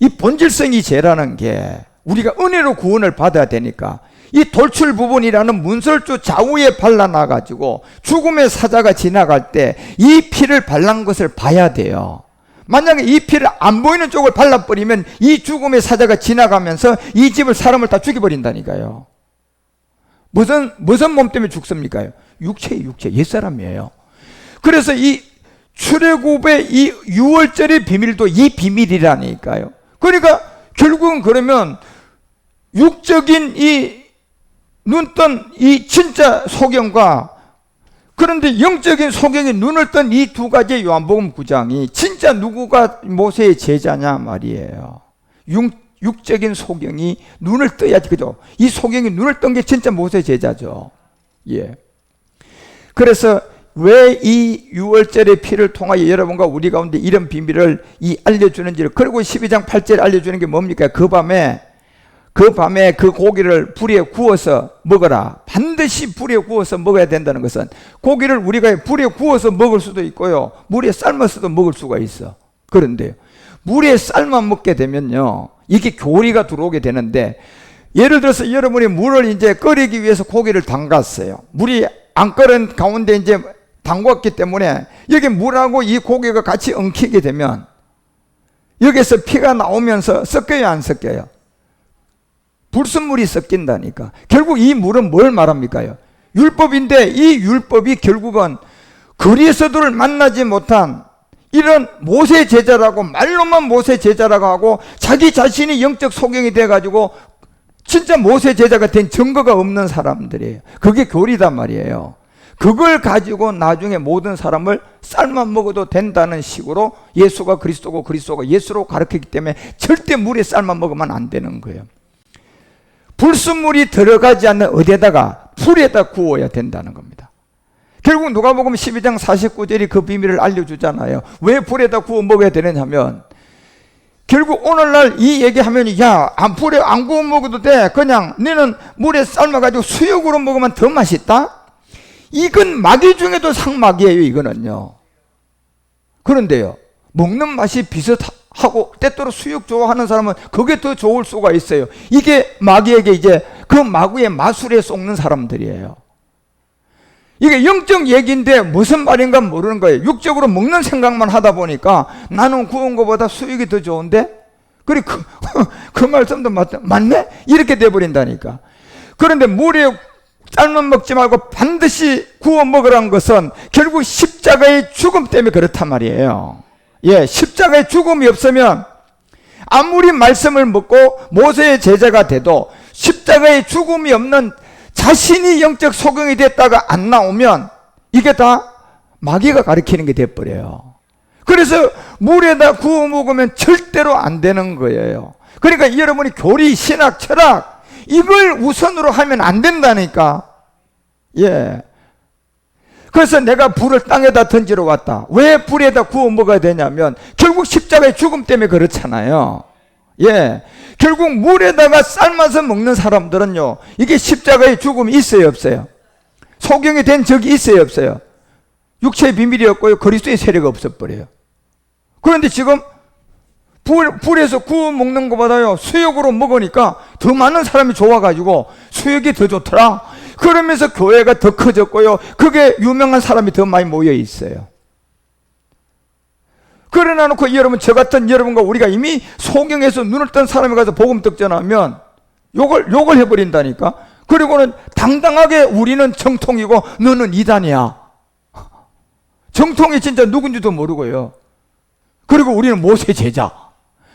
이 본질성이 죄라는 게 우리가 은혜로 구원을 받아야 되니까 이 돌출 부분이라는 문설주 좌우에 발라놔가지고 죽음의 사자가 지나갈 때 이 피를 발란 것을 봐야 돼요. 만약에 이 피를 안 보이는 쪽을 발라버리면 이 죽음의 사자가 지나가면서 이 집을, 사람을 다 죽여버린다니까요. 무슨 몸 때문에 죽습니까? 육체, 옛사람이에요. 그래서 이 출애굽의 이 6월절의 비밀도 이 비밀이라니까요. 그러니까 결국은 그러면 육적인 이 눈뜬 이 진짜 소경과, 그런데 영적인 소경이 눈을 뜬 이 두 가지의 요한복음 9장이 진짜 누구가 모세의 제자냐 말이에요. 육적인 소경이 눈을 떠야지, 그죠? 이 소경이 눈을 뜬 게 진짜 모세 제자죠. 예. 그래서 왜 이 유월절의 피를 통하여 여러분과 우리 가운데 이런 비밀을 알려주는지를, 그리고 12장 8절 알려주는 게 뭡니까? 그 밤에 그 고기를 불에 구워서 먹어라. 반드시 불에 구워서 먹어야 된다는 것은, 고기를 우리가 불에 구워서 먹을 수도 있고요, 물에 삶아서도 먹을 수가 있어. 그런데 물에 삶아 먹게 되면요, 이게 교리가 들어오게 되는데, 예를 들어서 여러분이 물을 이제 끓이기 위해서 고기를 담갔어요. 물이 안 끓은 가운데 이제 담갔기 때문에 여기 물하고 이 고기가 같이 엉키게 되면 여기서 피가 나오면서 섞여요, 안 섞여요? 불순물이 섞인다니까. 결국 이 물은 뭘 말합니까요? 율법인데, 이 율법이 결국은 그리스도를 만나지 못한 이런 모세 제자라고, 말로만 모세 제자라고 하고 자기 자신이 영적 소경이 돼가지고 진짜 모세 제자가 된 증거가 없는 사람들이에요. 그게 교리단 말이에요. 그걸 가지고 나중에 모든 사람을 삶아 먹어도 된다는 식으로 예수가 그리스도고 그리스도가 예수로 가르쳤기 때문에 절대 물에 삶아 먹으면 안 되는 거예요. 불순물이 들어가지 않는 어디에다가, 불에다 구워야 된다는 겁니다. 결국 누가복음 12장 49절이 그 비밀을 알려주잖아요. 왜 불에다 구워 먹어야 되느냐면, 결국 오늘날 이 얘기하면, 야, 불에 안 구워 먹어도 돼, 그냥 너는 물에 삶아가지고 수육으로 먹으면 더 맛있다? 이건 마귀 중에도 상마귀예요, 이거는요. 그런데요, 먹는 맛이 비슷하고 때때로 수육 좋아하는 사람은 그게 더 좋을 수가 있어요. 이게 마귀에게 이제 그 마귀의 마술에 속는 사람들이에요. 이게 영적 얘기인데 무슨 말인가 모르는 거예요. 육적으로 먹는 생각만 하다 보니까 나는 구운 것보다 수육이 더 좋은데? 그래, 그 말씀도 맞네? 이렇게 돼버린다니까. 그런데 물에 삶아 먹지 말고 반드시 구워 먹으라는 것은 결국 십자가의 죽음 때문에 그렇단 말이에요. 예, 십자가의 죽음이 없으면 아무리 말씀을 먹고 모세의 제자가 돼도 십자가의 죽음이 없는 자신이 영적 소경이 됐다가 안 나오면 이게 다 마귀가 가르치는 게 돼버려요. 그래서 물에다 구워 먹으면 절대로 안 되는 거예요. 그러니까 여러분이 교리, 신학, 철학 이걸 우선으로 하면 안 된다니까. 예. 그래서 내가 불을 땅에다 던지러 왔다. 왜 불에다 구워 먹어야 되냐면 결국 십자가의 죽음 때문에 그렇잖아요. 예. 결국 물에다가 삶아서 먹는 사람들은요, 이게 십자가의 죽음이 있어요, 없어요? 소경이 된 적이 있어요, 없어요? 육체의 비밀이었고요, 그리스도의 세례가 없어버려요. 그런데 지금 불에서 구워 먹는 것보다요, 수육으로 먹으니까 더 많은 사람이 좋아가지고 수육이 더 좋더라. 그러면서 교회가 더 커졌고요, 그게 유명한 사람이 더 많이 모여 있어요. 그러나 놓고 여러분, 저 같은 여러분과 우리가 이미 소경에서 눈을 뜬 사람이 가서 복음 떡전하면 욕을 해버린다니까. 그리고는 당당하게 우리는 정통이고 너는 이단이야. 정통이 진짜 누군지도 모르고요. 그리고 우리는 모세 제자.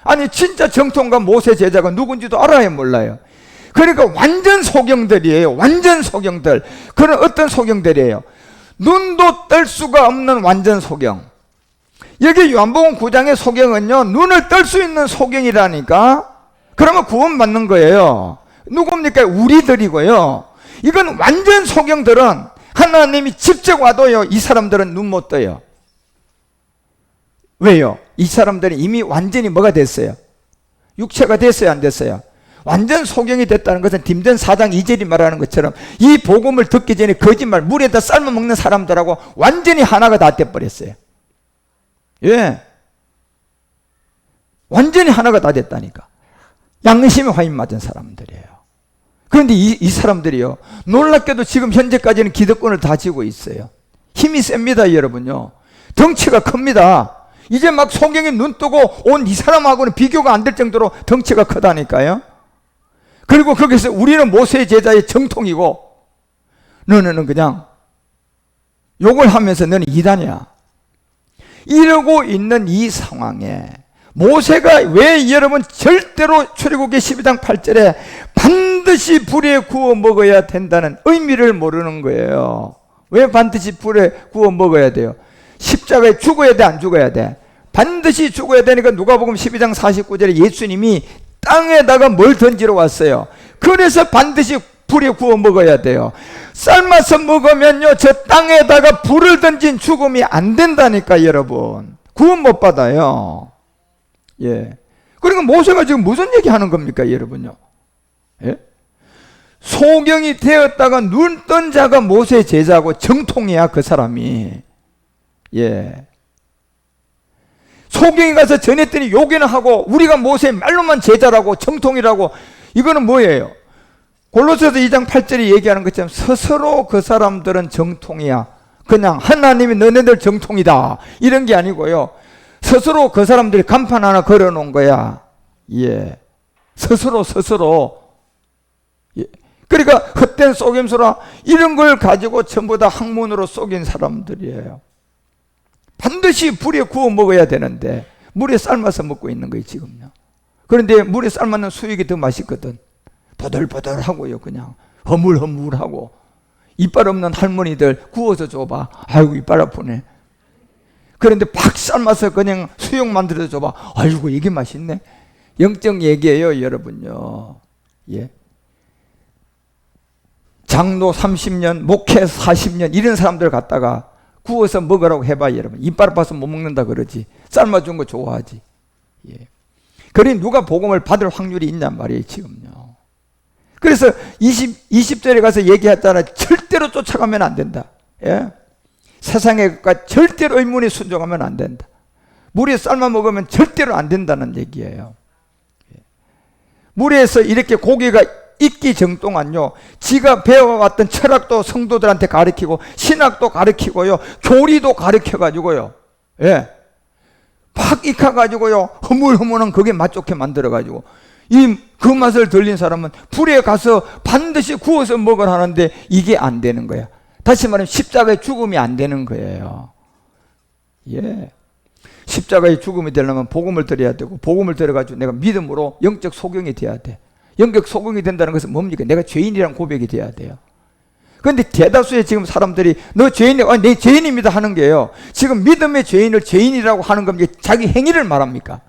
아니 진짜 정통과 모세 제자가 누군지도 알아야 몰라요. 그러니까 완전 소경들이에요. 완전 소경들. 그런 어떤 소경들이에요? 눈도 뜰 수가 없는 완전 소경. 여기 요한복음 9장의 소경은요, 눈을 뜰 수 있는 소경이라니까. 그러면 구원받는 거예요. 누굽니까? 우리들이고요. 이건 완전 소경들은 하나님이 직접 와도요, 이 사람들은 눈 못 떠요. 왜요? 이 사람들은 이미 완전히 뭐가 됐어요? 육체가 됐어요, 안 됐어요? 완전 소경이 됐다는 것은 딘전 4장 2절이 말하는 것처럼 이 복음을 듣기 전에 거짓말, 물에다 삶아 먹는 사람들하고 완전히 하나가 다 돼버렸어요. 예. 완전히 하나가 다 됐다니까. 양심에 화인 맞은 사람들이에요. 그런데 이 사람들이요, 놀랍게도 지금 현재까지는 기득권을 다 쥐고 있어요. 힘이 셉니다, 여러분요. 덩치가 큽니다. 이제 막 소경이 눈 뜨고 온 이 사람하고는 비교가 안 될 정도로 덩치가 크다니까요. 그리고 거기서 우리는 모세 제자의 정통이고 너는 그냥 욕을 하면서 너는 이단이야. 이러고 있는 이 상황에 모세가 왜 여러분 절대로 출애굽기 12장 8절에 반드시 불에 구워 먹어야 된다는 의미를 모르는 거예요. 왜 반드시 불에 구워 먹어야 돼요? 십자가에 죽어야 돼, 안 죽어야 돼? 반드시 죽어야 되니까 누가복음 12장 49절에 예수님이 땅에다가 뭘 던지러 왔어요. 그래서 반드시 불에 구워 먹어야 돼요. 삶아서 먹으면요, 저 땅에다가 불을 던진 죽음이 안 된다니까, 여러분. 구원 못 받아요. 예. 그러니까 모세가 지금 무슨 얘기 하는 겁니까, 여러분요? 예? 소경이 되었다가 눈 뜬 자가 모세 제자고 정통이야, 그 사람이. 예. 소경이 가서 전했더니 요기는 하고 우리가 모세 말로만 제자라고 정통이라고. 이거는 뭐예요? 골로새서 2장 8절이 얘기하는 것처럼 스스로 그 사람들은 정통이야. 그냥 하나님이 너네들 정통이다 이런 게 아니고요, 스스로 그 사람들이 간판 하나 걸어놓은 거야. 예. 스스로. 예. 그러니까 헛된 속임수라 이런 걸 가지고 전부 다 학문으로 속인 사람들이에요. 반드시 불에 구워 먹어야 되는데 물에 삶아서 먹고 있는 거예요, 지금요. 그런데 물에 삶았는 수육이 더 맛있거든. 버들버들하고요, 그냥 허물허물하고. 이빨 없는 할머니들 구워서 줘봐. 아이고 이빨 아프네. 그런데 팍 삶아서 그냥 수육 만들어서 줘봐. 아이고 이게 맛있네. 영적 얘기예요, 여러분요. 예. 장로 30년, 목회 40년 이런 사람들 갖다가 구워서 먹으라고 해봐, 여러분. 이빨 아파서 못 먹는다 그러지. 삶아준 거 좋아하지. 예. 그러니 누가 복음을 받을 확률이 있냔 말이에요, 지금요. 그래서 20절에 가서 얘기했잖아. 절대로 쫓아가면 안 된다. 예? 세상의 것과 절대로 의문에 순종하면 안 된다. 물에 삶아 먹으면 절대로 안 된다는 얘기예요. 예. 물에서 이렇게 고기가 익기 정동안요, 지가 배워왔던 철학도 성도들한테 가르치고 신학도 가르치고요, 교리도 가르쳐가지고요, 예, 팍 익혀가지고요, 허물허물한 그게 맛 좋게 만들어가지고 그 맛을 들린 사람은 불에 가서 반드시 구워서 먹으라는데 이게 안 되는 거야. 다시 말하면 십자가의 죽음이 안 되는 거예요. 예. 십자가의 죽음이 되려면 복음을 드려야 되고, 복음을 들어가지고 내가 믿음으로 영적 소경이 돼야 돼. 영적 소경이 된다는 것은 뭡니까? 내가 죄인이라는 고백이 돼야 돼요. 그런데 대다수의 지금 사람들이 너 죄인이야, 아니, 내 죄인입니다 하는 게요, 지금 믿음의 죄인을 죄인이라고 하는 겁니까? 자기 행위를 말합니까?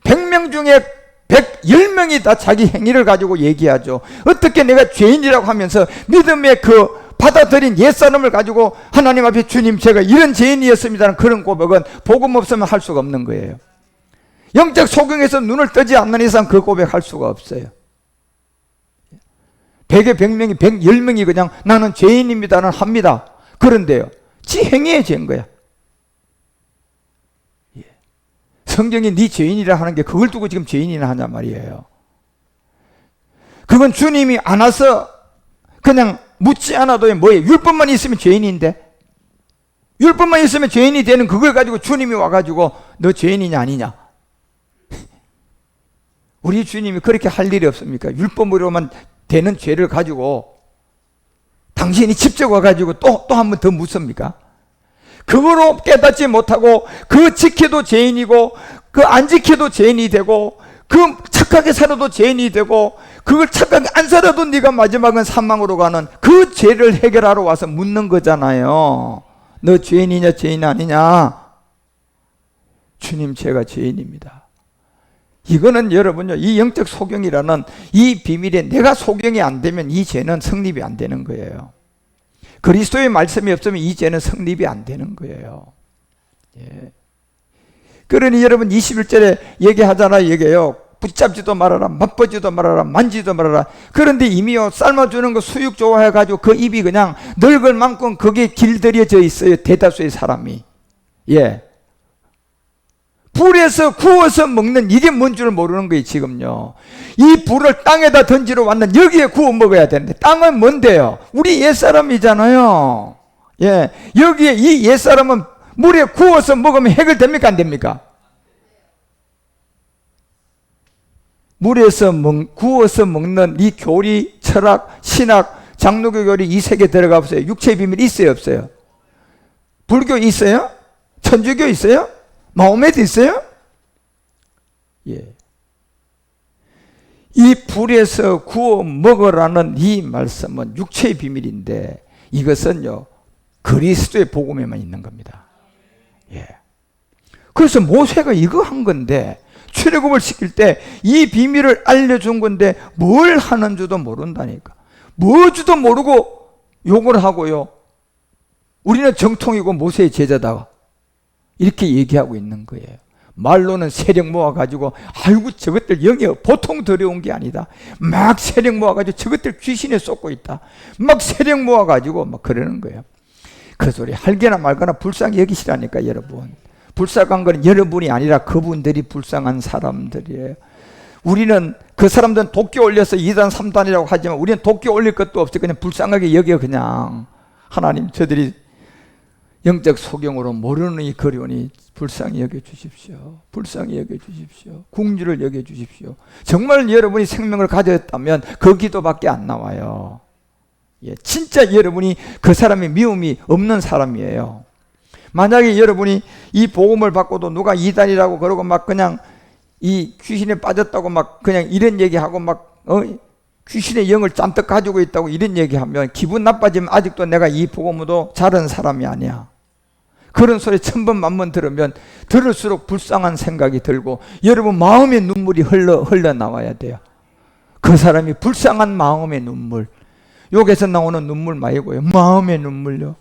100명 중에 110명이 다 자기 행위를 가지고 얘기하죠. 어떻게 내가 죄인이라고 하면서 믿음의 그 받아들인 옛사람을 가지고 하나님 앞에 주님 제가 이런 죄인이었습니다는 그런 고백은 복음 없으면 할 수가 없는 거예요. 영적 소경에서 눈을 뜨지 않는 이상 그 고백할 수가 없어요. 100에 100명이 110명이 그냥 나는 죄인입니다는 합니다. 그런데요, 지 행위에 죄인 거야. 성경이 네 죄인이라 하는 게 그걸 두고 지금 죄인이나 하냐 말이에요. 그건 주님이 안 와서 그냥 묻지 않아도 뭐예요? 율법만 있으면 죄인인데, 율법만 있으면 죄인이 되는 그걸 가지고 주님이 와가지고 너 죄인이냐 아니냐. 우리 주님이 그렇게 할 일이 없습니까? 율법으로만 되는 죄를 가지고 당신이 직접 와가지고 또 한 번 더 묻습니까? 그거로 깨닫지 못하고 그 지켜도 죄인이고 그 안 지켜도 죄인이 되고 그 착하게 살아도 죄인이 되고 그걸 착하게 안 살아도 네가 마지막은 사망으로 가는 그 죄를 해결하러 와서 묻는 거잖아요. 너 죄인이냐 죄인 아니냐. 주님 제가 죄인입니다. 이거는 여러분요, 이 영적 소경이라는 이 비밀에 내가 소경이 안 되면 이 죄는 성립이 안 되는 거예요. 그리스도의 말씀이 없으면 이 죄는 성립이 안 되는 거예요. 예. 그러니 여러분 21절에 얘기하잖아요. 얘기해요. 붙잡지도 말아라, 맛보지도 말아라, 만지도 말아라. 그런데 이미요, 삶아주는 거 수육 좋아해가지고 그 입이 그냥 늙을 만큼 그게 길들여져 있어요, 대다수의 사람이. 예. 불에서 구워서 먹는 이게 뭔 줄 모르는 거예요, 지금요. 이 불을 땅에다 던지러 왔는 여기에 구워 먹어야 되는데, 땅은 뭔데요? 우리 옛사람이잖아요. 예. 여기에 이 옛사람은 물에 구워서 먹으면 해결됩니까? 안 됩니까? 물에서 구워서 먹는 이 교리, 철학, 신학, 장로교 교리 이 세계 들어가 보세요. 육체의 비밀 있어요, 없어요? 불교 있어요? 천주교 있어요? 마호메도 있어요? 예. 이 불에서 구워 먹으라는 이 말씀은 육체의 비밀인데 이것은요, 그리스도의 복음에만 있는 겁니다. 예. 그래서 모세가 이거 한 건데 출애굽을 시킬 때 이 비밀을 알려준 건데 뭘 하는 줄도 모른다니까. 뭐 줄도 모르고 욕을 하고요. 우리는 정통이고 모세의 제자다, 이렇게 얘기하고 있는 거예요. 말로는 세력 모아가지고 아이고 저것들 영이 보통 더러운 게 아니다, 막 세력 모아가지고 저것들 귀신에 쏟고 있다, 막 세력 모아가지고 막 그러는 거예요. 그 소리 할게나 말거나 불쌍히 여기시라니까. 여러분, 불쌍한 건 여러분이 아니라 그분들이 불쌍한 사람들이에요. 우리는 그 사람들은 도끼 올려서 2단 3단이라고 하지만 우리는 도끼 올릴 것도 없이 그냥 불쌍하게 여겨. 그냥 하나님 저들이 영적 소경으로 모르니 그리우니 불쌍히 여겨주십시오. 불쌍히 여겨주십시오. 궁휼을 여겨주십시오. 정말 여러분이 생명을 가졌다면 그 기도밖에 안 나와요. 예, 진짜 여러분이 그 사람이 미움이 없는 사람이에요. 만약에 여러분이 이 복음을 받고도 누가 이단이라고 그러고 막 그냥 이 귀신에 빠졌다고 막 그냥 이런 얘기하고 막 귀신의 영을 잔뜩 가지고 있다고 이런 얘기하면 기분 나빠지면 아직도 내가 이 복음도 잘한 사람이 아니야. 그런 소리 천번 만번 들으면 들을수록 불쌍한 생각이 들고 여러분 마음의 눈물이 흘러나와야 돼요. 그 사람이 불쌍한 마음의 눈물, 욕에서 나오는 눈물 말고요, 마음의 눈물요.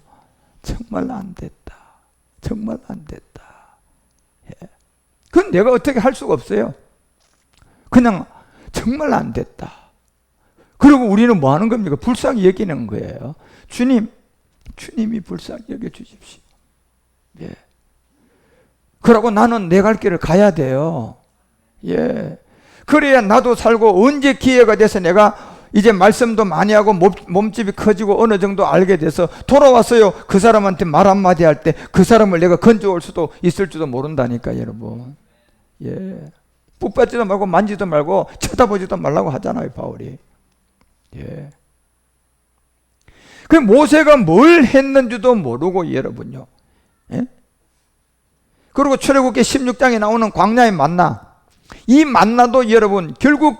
정말 안 됐다, 정말 안 됐다. 예. 그건 내가 어떻게 할 수가 없어요. 그냥 정말 안 됐다. 그리고 우리는 뭐 하는 겁니까? 불쌍히 여기는 거예요. 주님이 불쌍히 여겨주십시오. 예. 그러고 나는 내 갈 길을 가야 돼요. 예. 그래야 나도 살고, 언제 기회가 돼서 내가 이제 말씀도 많이 하고 몸집이 커지고 어느 정도 알게 돼서 돌아왔어요. 그 사람한테 말 한마디 할 때 그 사람을 내가 건져올 수도 있을지도 모른다니까, 여러분. 예. 풋받지도 말고 만지도 말고 쳐다보지도 말라고 하잖아요, 바울이. 예. 그 모세가 뭘 했는지도 모르고 여러분요. 예? 그리고 출애굽기 16장에 나오는 광야의 만나, 이 만나도 여러분 결국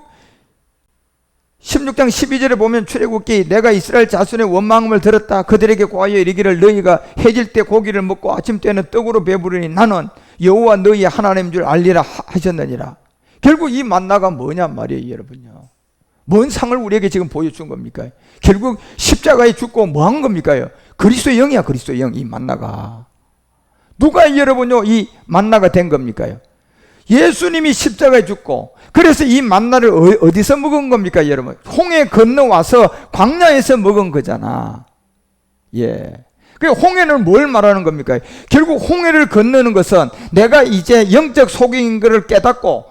16장 12절에 보면 출애굽기 내가 이스라엘 자손의 원망음을 들었다. 그들에게 고하여 이르기를 너희가 해질 때 고기를 먹고 아침 때는 떡으로 배부르니 나는 여호와 너희 하나님인 줄 알리라 하셨느니라. 결국 이 만나가 뭐냐 말이에요, 여러분요. 뭔 상을 우리에게 지금 보여준 겁니까? 결국 십자가에 죽고 뭐 한 겁니까? 그리스도의 영이야, 그리스도의 영. 이 만나가 누가 여러분요 이 만나가 된 겁니까? 예수님이 십자가에 죽고, 그래서 이 만나를 어디서 먹은 겁니까, 여러분? 홍해 건너와서 광야에서 먹은 거잖아. 예. 그 홍해는 뭘 말하는 겁니까? 결국 홍해를 건너는 것은 내가 이제 영적 속인 것을 깨닫고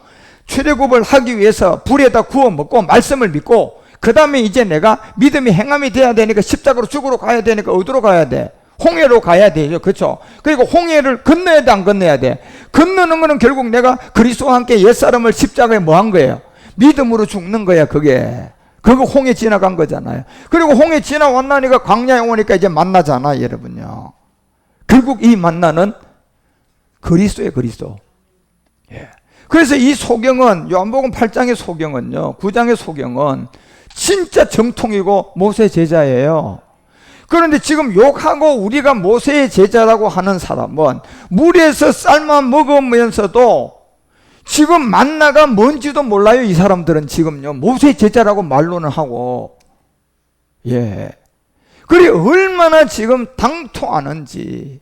출애굽을 하기 위해서 불에다 구워 먹고 말씀을 믿고, 그 다음에 이제 내가 믿음이 행함이 돼야 되니까 십자가로 죽으러 가야 되니까 어디로 가야 돼? 홍해로 가야 되죠. 그렇죠? 그리고 홍해를 건너야 돼, 안 건너야 돼? 건너는 거는 결국 내가 그리스도와 함께 옛사람을 십자가에 뭐 한 거예요? 믿음으로 죽는 거야, 그게. 그거 홍해 지나간 거잖아요. 그리고 홍해 지나왔나니까 광야에 오니까 이제 만나잖아, 여러분요. 결국 이 만나는 그리스도예요, 그리스도. 예. 그래서 이 소경은, 요한복음 8장의 소경은요, 9장의 소경은 진짜 정통이고 모세 제자예요. 그런데 지금 욕하고 우리가 모세의 제자라고 하는 사람은 물에서 삶아 먹으면서도 지금 만나가 뭔지도 몰라요. 이 사람들은 지금요 모세의 제자라고 말로는 하고, 예, 그래 얼마나 지금 당통하는지.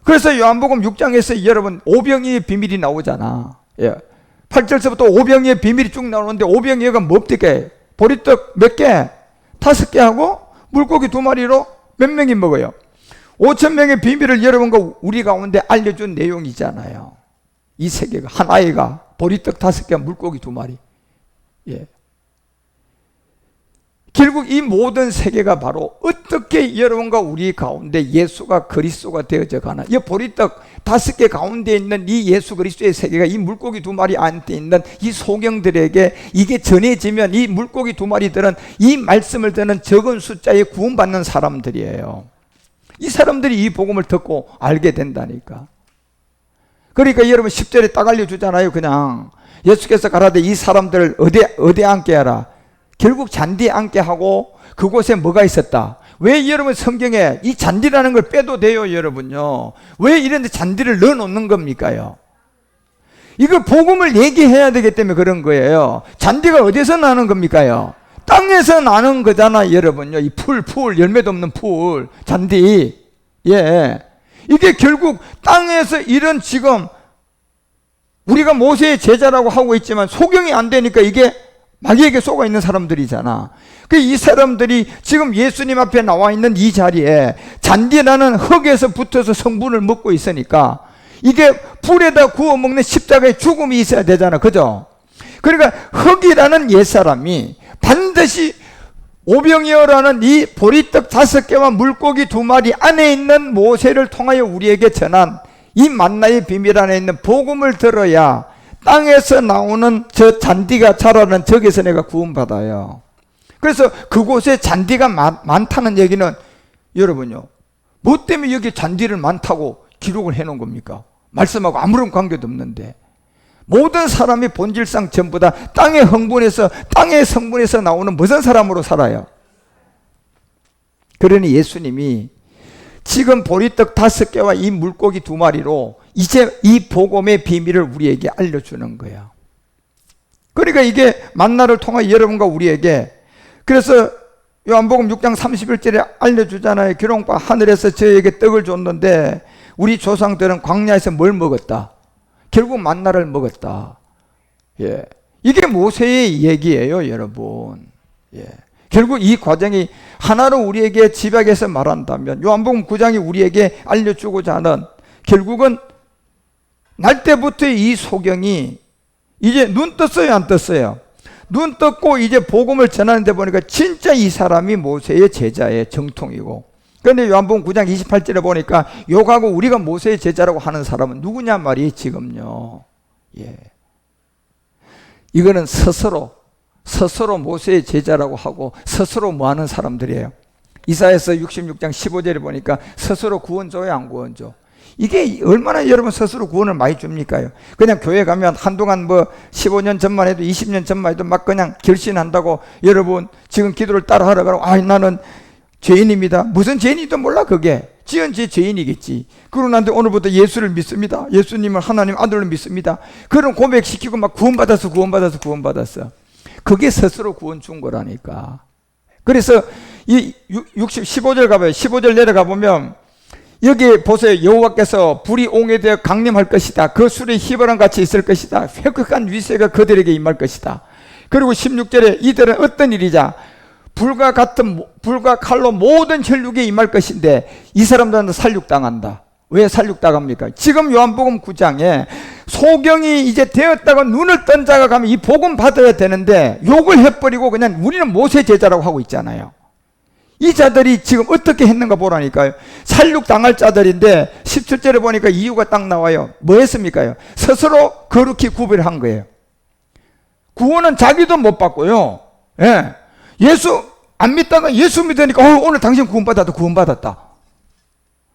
그래서 요한복음 6장에서 여러분 오병이의 비밀이 나오잖아. 예, 8절서부터 오병이의 비밀이 쭉 나오는데 오병이가 뭡니까? 보리떡 몇 개? 5개 하고 물고기 2마리로 몇 명이 먹어요? 5,000명의 비밀을 여러분과 우리 가운데 알려준 내용이잖아요. 이 세계가, 한 아이가 보리떡 5개, 물고기 2마리. 예. 결국 이 모든 세계가 바로 어떻게 여러분과 우리 가운데 예수가 그리스도가 되어져 가나. 이 보리떡 5개 가운데 있는 이 예수 그리스도의 세계가 이 물고기 2마리 안에 있는 이 소경들에게 이게 전해지면 이 물고기 2마리들은 이 말씀을 듣는 적은 숫자에 구원받는 사람들이에요. 이 사람들이 이 복음을 듣고 알게 된다니까. 그러니까 여러분 10절에 딱 알려주잖아요. 그냥 예수께서 가라되 이 사람들을 어디에 앉게 하라. 결국 잔디에 앉게 하고 그곳에 뭐가 있었다? 왜 여러분 성경에 이 잔디라는 걸 빼도 돼요, 여러분요? 왜 이런 데 잔디를 넣어놓는 겁니까요? 이거 복음을 얘기해야 되기 때문에 그런 거예요. 잔디가 어디서 나는 겁니까요? 땅에서 나는 거잖아, 여러분요. 이 풀, 열매도 없는 풀, 잔디. 예. 이게 결국 땅에서 이런 지금 우리가 모세의 제자라고 하고 있지만 소경이 안 되니까 이게 마귀에게 속아 있는 사람들이잖아. 이 사람들이 지금 예수님 앞에 나와 있는 이 자리에 잔디라는 흙에서 붙어서 성분을 먹고 있으니까 이게 불에다 구워 먹는 십자가의 죽음이 있어야 되잖아. 그죠? 그러니까 흙이라는 옛사람이 반드시 오병이어라는 이 보리떡 5개와 물고기 2마리 안에 있는 모세를 통하여 우리에게 전한 이 만나의 비밀 안에 있는 복음을 들어야 땅에서 나오는 저 잔디가 자라는 저기서 내가 구원받아요. 그래서 그곳에 잔디가 많다는 얘기는 여러분요, 뭐 때문에 여기 잔디를 많다고 기록을 해놓은 겁니까? 말씀하고 아무런 관계도 없는데. 모든 사람이 본질상 전부 다 땅의 성분에서 나오는 무슨 사람으로 살아요? 그러니 예수님이 지금 보리떡 5개와 이 물고기 2마리로 이제 이 복음의 비밀을 우리에게 알려주는 거예요. 그러니까 이게 만나를 통해 여러분과 우리에게, 그래서 요한복음 6장 31절에 알려주잖아요. 기록바 하늘에서 저에게 떡을 줬는데 우리 조상들은 광야에서 뭘 먹었다? 결국 만나를 먹었다. 예. 이게 모세의 얘기예요, 여러분. 예. 결국 이 과정이 하나로 우리에게 집약해서 말한다면 요한복음 9장이 우리에게 알려주고자 하는, 결국은 날 때부터 이 소경이 이제 눈 떴어요, 안 떴어요? 눈 떴고 이제 복음을 전하는데 보니까 진짜 이 사람이 모세의 제자의 정통이고, 그런데 요한복음 9장 28절에 보니까 욕하고 우리가 모세의 제자라고 하는 사람은 누구냐 말이에요, 지금요. 예. 이거는 스스로 모세의 제자라고 하고 스스로 뭐 하는 사람들이에요. 이사야서 66장 15절에 보니까 스스로 구원 줘요, 안 구원 줘? 이게 얼마나 여러분 스스로 구원을 많이 줍니까요? 그냥 교회 가면 한동안 뭐 15년 전만 해도 20년 전만 해도 막 그냥 결신한다고 여러분 지금 기도를 따라 하라 그러고, 나는 죄인입니다. 무슨 죄인이도 몰라. 그게 지은 죄 죄인이겠지. 그러고 나한테 오늘부터 예수를 믿습니다. 예수님을 하나님 아들로 믿습니다. 그런 고백시키고 막 구원받았어. 그게 스스로 구원 준 거라니까. 그래서 이 15절 가봐요. 15절 내려가 보면 여기 보세요. 여호와께서 불이 옹에 되어 강림할 것이다. 그 술이 희번랑 같이 있을 것이다. 획획한 위세가 그들에게 임할 것이다. 그리고 16절에 이들은 어떤 일이자 불과 칼로 모든 혈육에 임할 것인데 이 사람들은 살육당한다. 왜 살육당합니까? 지금 요한복음 9장에 소경이 이제 되었다가 눈을 뜬 자가 가면 이 복음 받아야 되는데 욕을 해버리고 그냥 우리는 모세 제자라고 하고 있잖아요. 이 자들이 지금 어떻게 했는가 보라니까요. 살육당할 자들인데 17절에 보니까 이유가 딱 나와요. 뭐 했습니까? 스스로 거룩히 구별한 거예요. 구원은 자기도 못 받고요. 예. 예수 안 믿다가 예수 믿으니까 오늘 당신 구원받았다.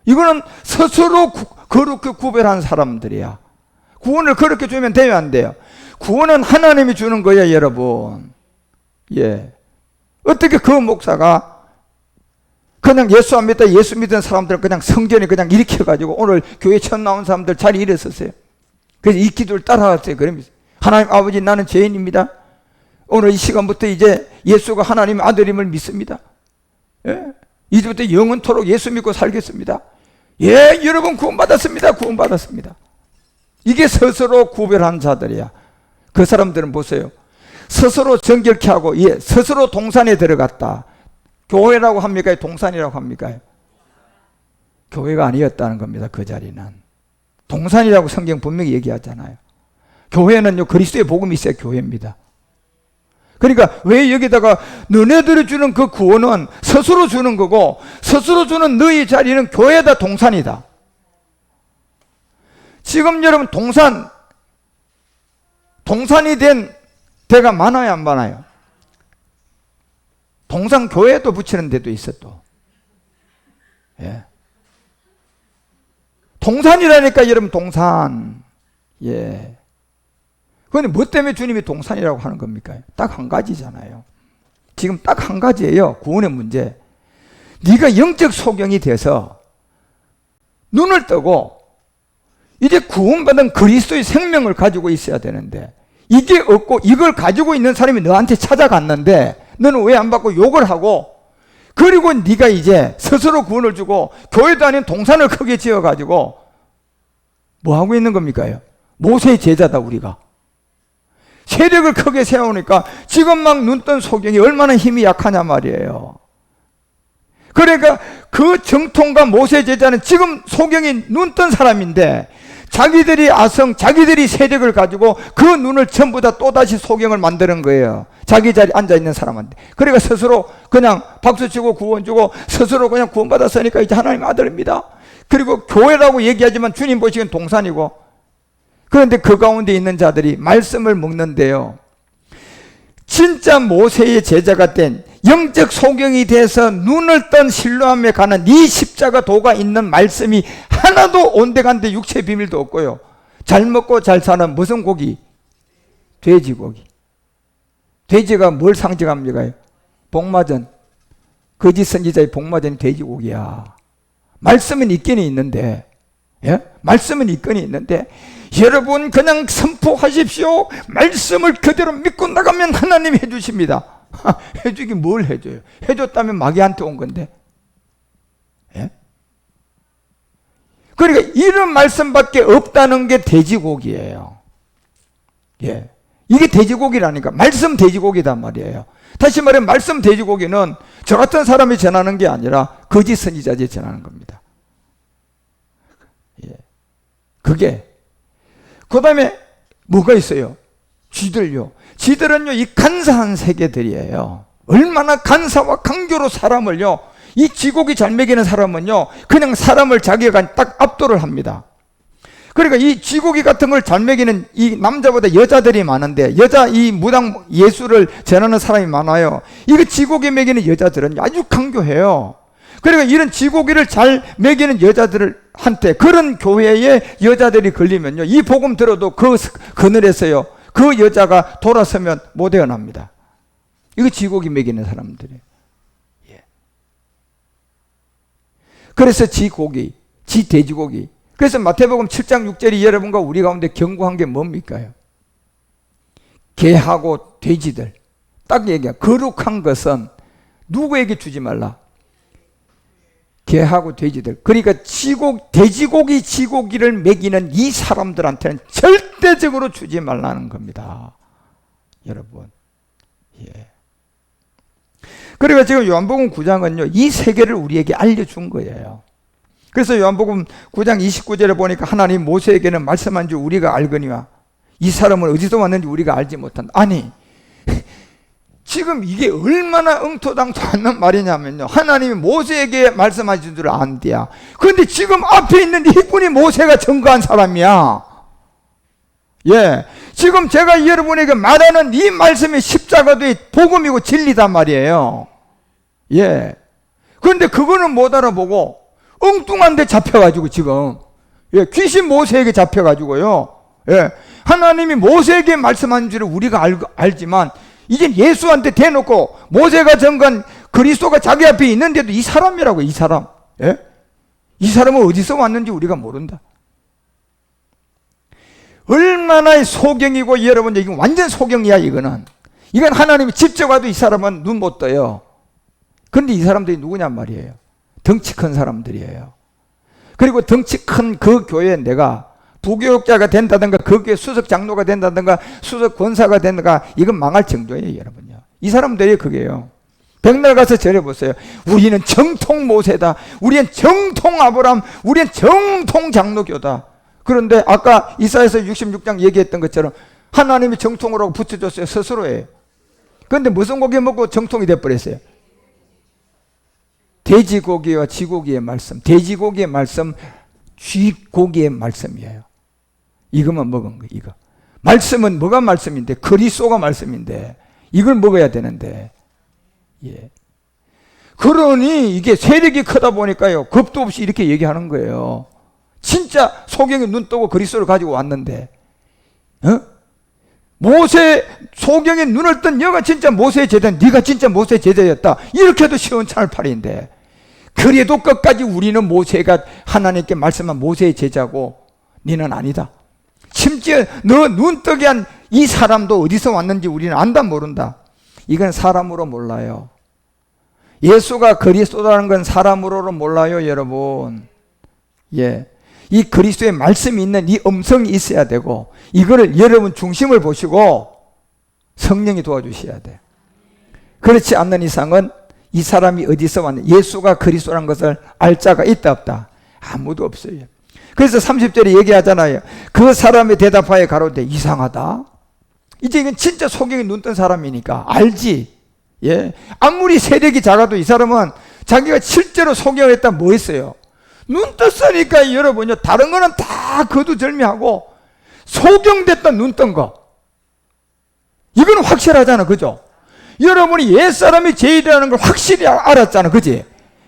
이거는 스스로 그렇게 구별한 사람들이야. 구원을 그렇게 주면 돼요, 안 돼요? 구원은 하나님이 주는 거예요, 여러분. 예. 어떻게 그 목사가 그냥 예수 안 믿다 예수 믿는 사람들 그냥 성전에 그냥 일으켜가지고 오늘 교회 처음 나온 사람들 자리에 일었었어요. 그래서 이 기도를 따라왔어요. 그러면서 하나님 아버지, 나는 죄인입니다. 오늘 이 시간부터 이제 예수가 하나님의 아들임을 믿습니다. 예? 이제부터 영원토록 예수 믿고 살겠습니다. 예, 여러분 구원받았습니다. 이게 스스로 구별한 자들이야. 그 사람들은 보세요. 스스로 정결케 하고, 스스로 동산에 들어갔다. 교회라고 합니까? 동산이라고 합니까? 교회가 아니었다는 겁니다. 그 자리는 동산이라고 성경 분명히 얘기하잖아요. 교회는요, 그리스도의 복음이 있어야 교회입니다. 그러니까 왜 여기다가 너네들이 주는 그 구원은 스스로 주는 거고 스스로 주는 너희 자리는 교회다, 동산이다. 지금 여러분 동산이 된 데가 많아요, 안 많아요? 동산 교회도 붙이는 데도 있어 또. 예. 동산이라니까 여러분, 동산. 예. 그런데 뭐 때문에 주님이 동산이라고 하는 겁니까? 딱 한 가지잖아요. 지금 딱 한 가지예요. 구원의 문제. 네가 영적 소경이 돼서 눈을 뜨고 이제 구원받은 그리스도의 생명을 가지고 있어야 되는데, 이게 없고 이걸 가지고 있는 사람이 너한테 찾아갔는데 너는 왜 안 받고 욕을 하고, 그리고 네가 이제 스스로 구원을 주고 교회도 아닌 동산을 크게 지어가지고 뭐 하고 있는 겁니까요? 모세의 제자다. 우리가 세력을 크게 세우니까 지금 막 눈뜬 소경이 얼마나 힘이 약하냐 말이에요. 그러니까 그 정통과 모세 제자는 지금 소경이 눈뜬 사람인데, 자기들이 자기들이 세력을 가지고 그 눈을 전부 다 또다시 소경을 만드는 거예요. 자기 자리에 앉아있는 사람한테. 그러니까 스스로 그냥 박수치고 구원 주고 스스로 그냥 구원받았으니까 이제 하나님 아들입니다. 그리고 교회라고 얘기하지만 주님 보시기엔 동산이고, 그런데 그 가운데 있는 자들이 말씀을 먹는데요, 진짜 모세의 제자가 된 영적 소경이 돼서 눈을 뜬 실로암에 가는 이 십자가 도가 있는 말씀이 하나도 온데간데 육체의 비밀도 없고요, 잘 먹고 잘 사는 무슨 고기? 돼지고기. 돼지가 뭘 상징합니까? 복마전. 거짓 선지자의 복마전이 돼지고기야. 말씀은 있긴 있는데, 예? 말씀은 있긴 있는데, 여러분 그냥 선포하십시오. 말씀을 그대로 믿고 나가면 하나님이 해주십니다. 해주긴 뭘 해줘요? 해줬다면 마귀한테 온 건데. 예? 그러니까 이런 말씀밖에 없다는 게 돼지고기예요. 예. 이게 돼지고기라니까. 말씀 돼지고기단 말이에요. 다시 말해, 말씀 돼지고기는 저 같은 사람이 전하는 게 아니라 거짓 선지자들이 전하는 겁니다. 예. 그게 그 다음에 뭐가 있어요? 쥐들은요 이 간사한 세계들이에요. 얼마나 간사와 강교로 사람을요, 이 쥐고기 잘 먹이는 사람은요 그냥 사람을 자기가 딱 압도를 합니다. 그러니까 이 쥐고기 같은 걸 잘 먹이는 이 남자보다 여자들이 많은데, 여자 이 무당 예수를 전하는 사람이 많아요. 이거 쥐고기 먹이는 여자들은 아주 강교해요. 그러니까 이런 쥐고기를 잘 먹이는 여자들한테, 그런 교회에 여자들이 걸리면요, 이 복음 들어도 그 그늘에서요 그 여자가 돌아서면 못 헤어납니다. 이거 쥐고기 먹이는 사람들이에요. 예. 그래서 쥐고기, 돼지고기. 그래서 마태복음 7장 6절이 여러분과 우리 가운데 경고한 게 뭡니까요? 개하고 돼지들. 딱 얘기해. 거룩한 것은 누구에게 주지 말라? 개하고 돼지들. 그러니까 돼지고기, 쥐고기를 먹이는 이 사람들한테는 절대적으로 주지 말라는 겁니다. 여러분. 예. 그러니까 지금 요한복음 9장은요, 이 세계를 우리에게 알려준 거예요. 그래서 요한복음 9장 29절에 보니까 하나님 모세에게는 말씀한 줄 우리가 알거니와 이 사람은 어디서 왔는지 우리가 알지 못한다. 아니, 지금 이게 얼마나 엉터당토 않는 말이냐면요, 하나님이 모세에게 말씀하신 줄 안대야. 그런데 지금 앞에 있는 이분이 모세가 증거한 사람이야. 예, 지금 제가 여러분에게 말하는 이 말씀이 십자가도의 복음이고 진리단 말이에요. 예, 그런데 그거는 못 알아보고 엉뚱한 데 잡혀가지고 지금, 예, 귀신 모세에게 잡혀가지고요, 예, 하나님이 모세에게 말씀한 줄을 우리가 알지만 이제 예수한테 대놓고 모세가 증거한 그리스도가 자기 앞에 있는데도 이 사람이라고. 이 사람, 예? 이 사람은 어디서 왔는지 우리가 모른다. 얼마나 소경이고, 여러분 이건 완전 소경이야. 이건 하나님이 직접 와도 이 사람은 눈 못 떠요. 그런데 이 사람들이 누구냔 말이에요. 덩치 큰 사람들이에요. 그리고 덩치 큰 그 교회에 내가 부교육자가 된다든가, 그 교회 수석 장로가 된다든가, 수석 권사가 된다든가, 이건 망할 정도예요. 여러분요, 이 사람들이 그게요. 백날 가서 절해보세요. 우리는 정통 모세다, 우리는 정통 아브람, 우리는 정통 장로교다. 그런데 아까 이사야서 66장 얘기했던 것처럼 하나님이 정통으로 붙여줬어요. 스스로예요. 그런데 무슨 고기 먹고 정통이 돼버렸어요? 돼지고기와 쥐고기의 말씀, 돼지고기의 말씀, 쥐고기의 말씀이에요. 이것만 먹은 거. 이거 말씀은 뭐가 말씀인데? 그리스도가 말씀인데 이걸 먹어야 되는데, 예. 그러니 이게 세력이 크다 보니까요, 겁도 없이 이렇게 얘기하는 거예요. 진짜 소경이 눈 뜨고 그리스도를 가지고 왔는데, 모세 소경이 눈을 뜬 여가 진짜 모세의 제자, 네가 진짜 모세의 제자였다, 이렇게 해도 시원찮을 판인데, 그래도 끝까지 우리는 모세가 하나님께 말씀한 모세의 제자고 너는 아니다. 심지어 너 눈뜨게 한 이 사람도 어디서 왔는지 우리는 안다 모른다. 이건 사람으로 몰라요. 예수가 그리스도라는 건 사람으로는 몰라요, 여러분. 예, 이 그리스도의 말씀이 있는 이 음성이 있어야 되고, 이거를 여러분 중심을 보시고 성령이 도와주셔야 돼. 그렇지 않는 이상은 이 사람이 어디서 왔는지, 예수가 그리스도라는 것을 알 자가 있다 없다? 아무도 없어요. 그래서 30절에 얘기하잖아요. 그 사람이 대답하여 가로되 이상하다. 이제 이건 진짜 소경이 눈뜬 사람이니까 알지. 예, 아무리 세력이 작아도 이 사람은 자기가 실제로 소경을 했다 뭐 했어요? 눈 떴으니까 여러분요, 다른 거는 다 거두절미하고 소경됐다 눈 뜬 거, 이거는 확실하잖아, 그죠? 여러분이 옛사람이 죄인이라는 걸 확실히 알았잖아, 그지?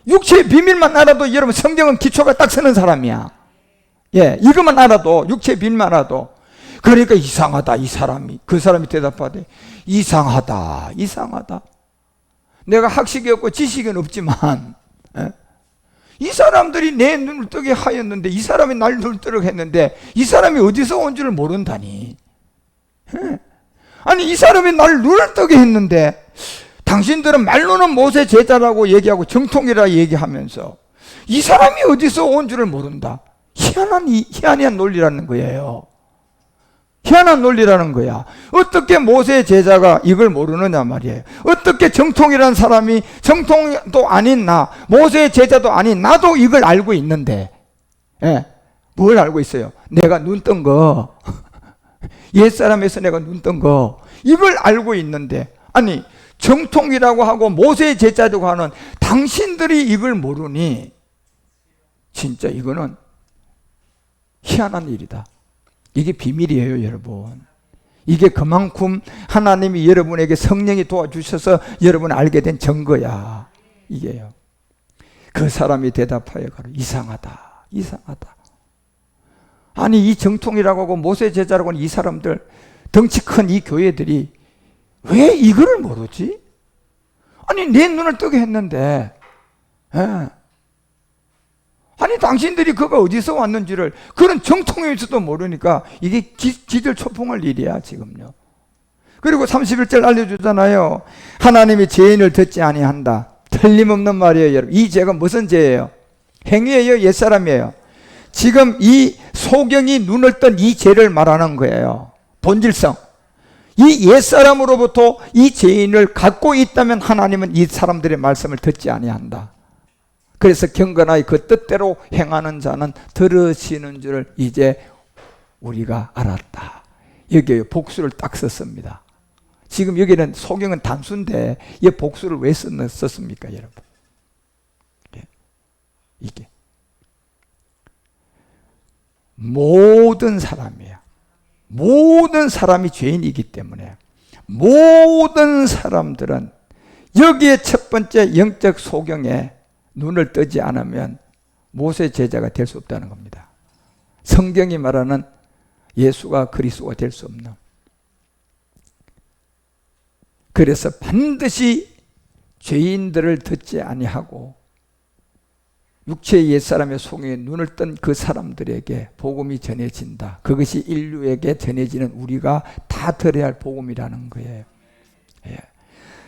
육체의 비밀만 알아도 여러분 성경은 기초가 딱 서는 사람이야. 예, 이것만 알아도, 육체의 비밀만 알아도. 그러니까 이상하다, 이 사람이. 그 사람이 대답하되 이상하다, 이상하다. 내가 학식이 없고 지식은 없지만, 예? 이 사람들이 내 눈을 뜨게 하였는데, 이 사람이 날 눈을 뜨게 했는데, 이 사람이 어디서 온 줄을 모른다니. 예? 아니, 이 사람이 날 눈을 뜨게 했는데, 당신들은 말로는 모세 제자라고 얘기하고 정통이라 얘기하면서 이 사람이 어디서 온 줄을 모른다. 희한한 논리라는 거예요. 희한한 논리라는 거야. 어떻게 모세 제자가 이걸 모르느냐 말이에요. 어떻게 정통이라는 사람이, 정통도 아닌 나, 모세 제자도 아닌 나도 이걸 알고 있는데, 예, 뭘 알고 있어요? 내가 눈 뜬 거, 옛사람에서 내가 눈 뜬 거, 이걸 알고 있는데, 아니 정통이라고 하고 모세 제자라고 하는 당신들이 이걸 모르니 진짜 이거는 희한한 일이다. 이게 비밀이에요, 여러분. 이게 그만큼 하나님이 여러분에게 성령이 도와주셔서 여러분 알게 된 증거야. 이게요. 그 사람이 대답하여 가로 이상하다, 이상하다. 아니, 이 정통이라고 하고 모세 제자라고 하는 이 사람들, 덩치 큰 이 교회들이 왜 이거를 모르지? 아니, 내 눈을 뜨게 했는데, 예. 아니, 당신들이 그가 어디서 왔는지를, 그런 정통에서도 모르니까 이게 기절초풍할 일이야, 지금요. 그리고 31절 알려주잖아요. 하나님이 죄인을 듣지 아니한다. 틀림없는 말이에요, 여러분. 이 죄가 무슨 죄예요? 행위예요, 옛사람이에요? 지금 이 소경이 눈을 뜬 이 죄를 말하는 거예요. 본질성. 이 옛사람으로부터 이 죄인을 갖고 있다면 하나님은 이 사람들의 말씀을 듣지 아니한다. 그래서 경건하여 그 뜻대로 행하는 자는 들으시는 줄을 이제 우리가 알았다. 여기에 복수를 딱 썼습니다. 지금 여기는 소경은 단수인데 이 복수를 왜 썼습니까, 여러분? 이게 모든 사람이야. 모든 사람이 죄인이기 때문에 모든 사람들은 여기에 첫 번째 영적 소경에 눈을 뜨지 않으면 모세 제자가 될 수 없다는 겁니다. 성경이 말하는 예수가 그리스도가 될 수 없는. 그래서 반드시 죄인들을 듣지 아니하고 육체의 옛사람의 속에 눈을 뜬 그 사람들에게 복음이 전해진다. 그것이 인류에게 전해지는 우리가 다 들어야 할 복음이라는 거예요. 예.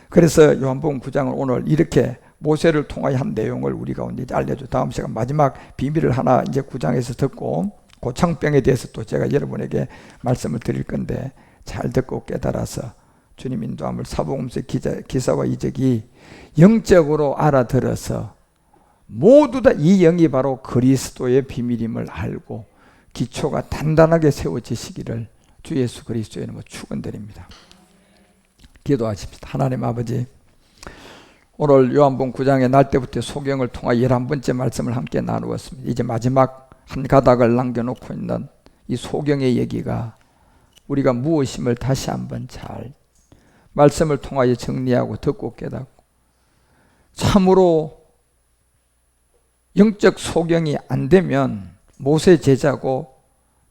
그래서 요한복음 9장을 오늘 이렇게 모세를 통하여 한 내용을 우리 가운데 알려줘. 다음 시간 마지막 비밀을 하나 이제 9장에서 듣고 고창병에 대해서 또 제가 여러분에게 말씀을 드릴 건데 잘 듣고 깨달아서 주님 인도함을 사복음서 기사와 이적이 영적으로 알아들어서 모두 다 이 영이 바로 그리스도의 비밀임을 알고 기초가 단단하게 세워지시기를 주 예수 그리스도의 이름으로 축원드립니다. 기도하십시다. 하나님 아버지, 오늘 요한복음 9장의 날 때부터 소경을 통하여 11번째 말씀을 함께 나누었습니다. 이제 마지막 한 가닥을 남겨놓고 있는 이 소경의 얘기가 우리가 무엇임을 다시 한번 잘 말씀을 통하여 정리하고 듣고 깨닫고 참으로 영적 소경이 안 되면 모세 제자고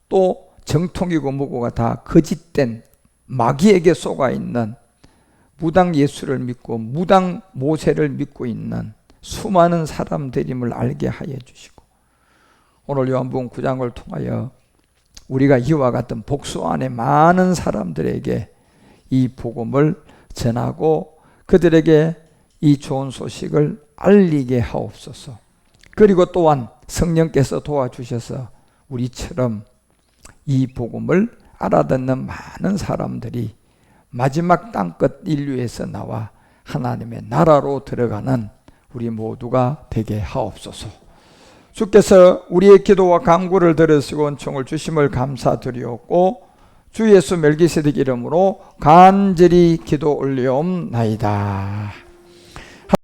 또 정통이고 뭐고가 다 거짓된 마귀에게 속아 있는 무당 예수를 믿고 무당 모세를 믿고 있는 수많은 사람들임을 알게 하여 주시고 오늘 요한복음 9장을 통하여 우리가 이와 같은 복수 안에 많은 사람들에게 이 복음을 전하고 그들에게 이 좋은 소식을 알리게 하옵소서. 그리고 또한 성령께서 도와주셔서 우리처럼 이 복음을 알아듣는 많은 사람들이 마지막 땅끝 인류에서 나와 하나님의 나라로 들어가는 우리 모두가 되게 하옵소서. 주께서 우리의 기도와 간구를 들으시고 은총을 주심을 감사드리옵고 주 예수 멜기세덱 이름으로 간절히 기도 올리옵나이다.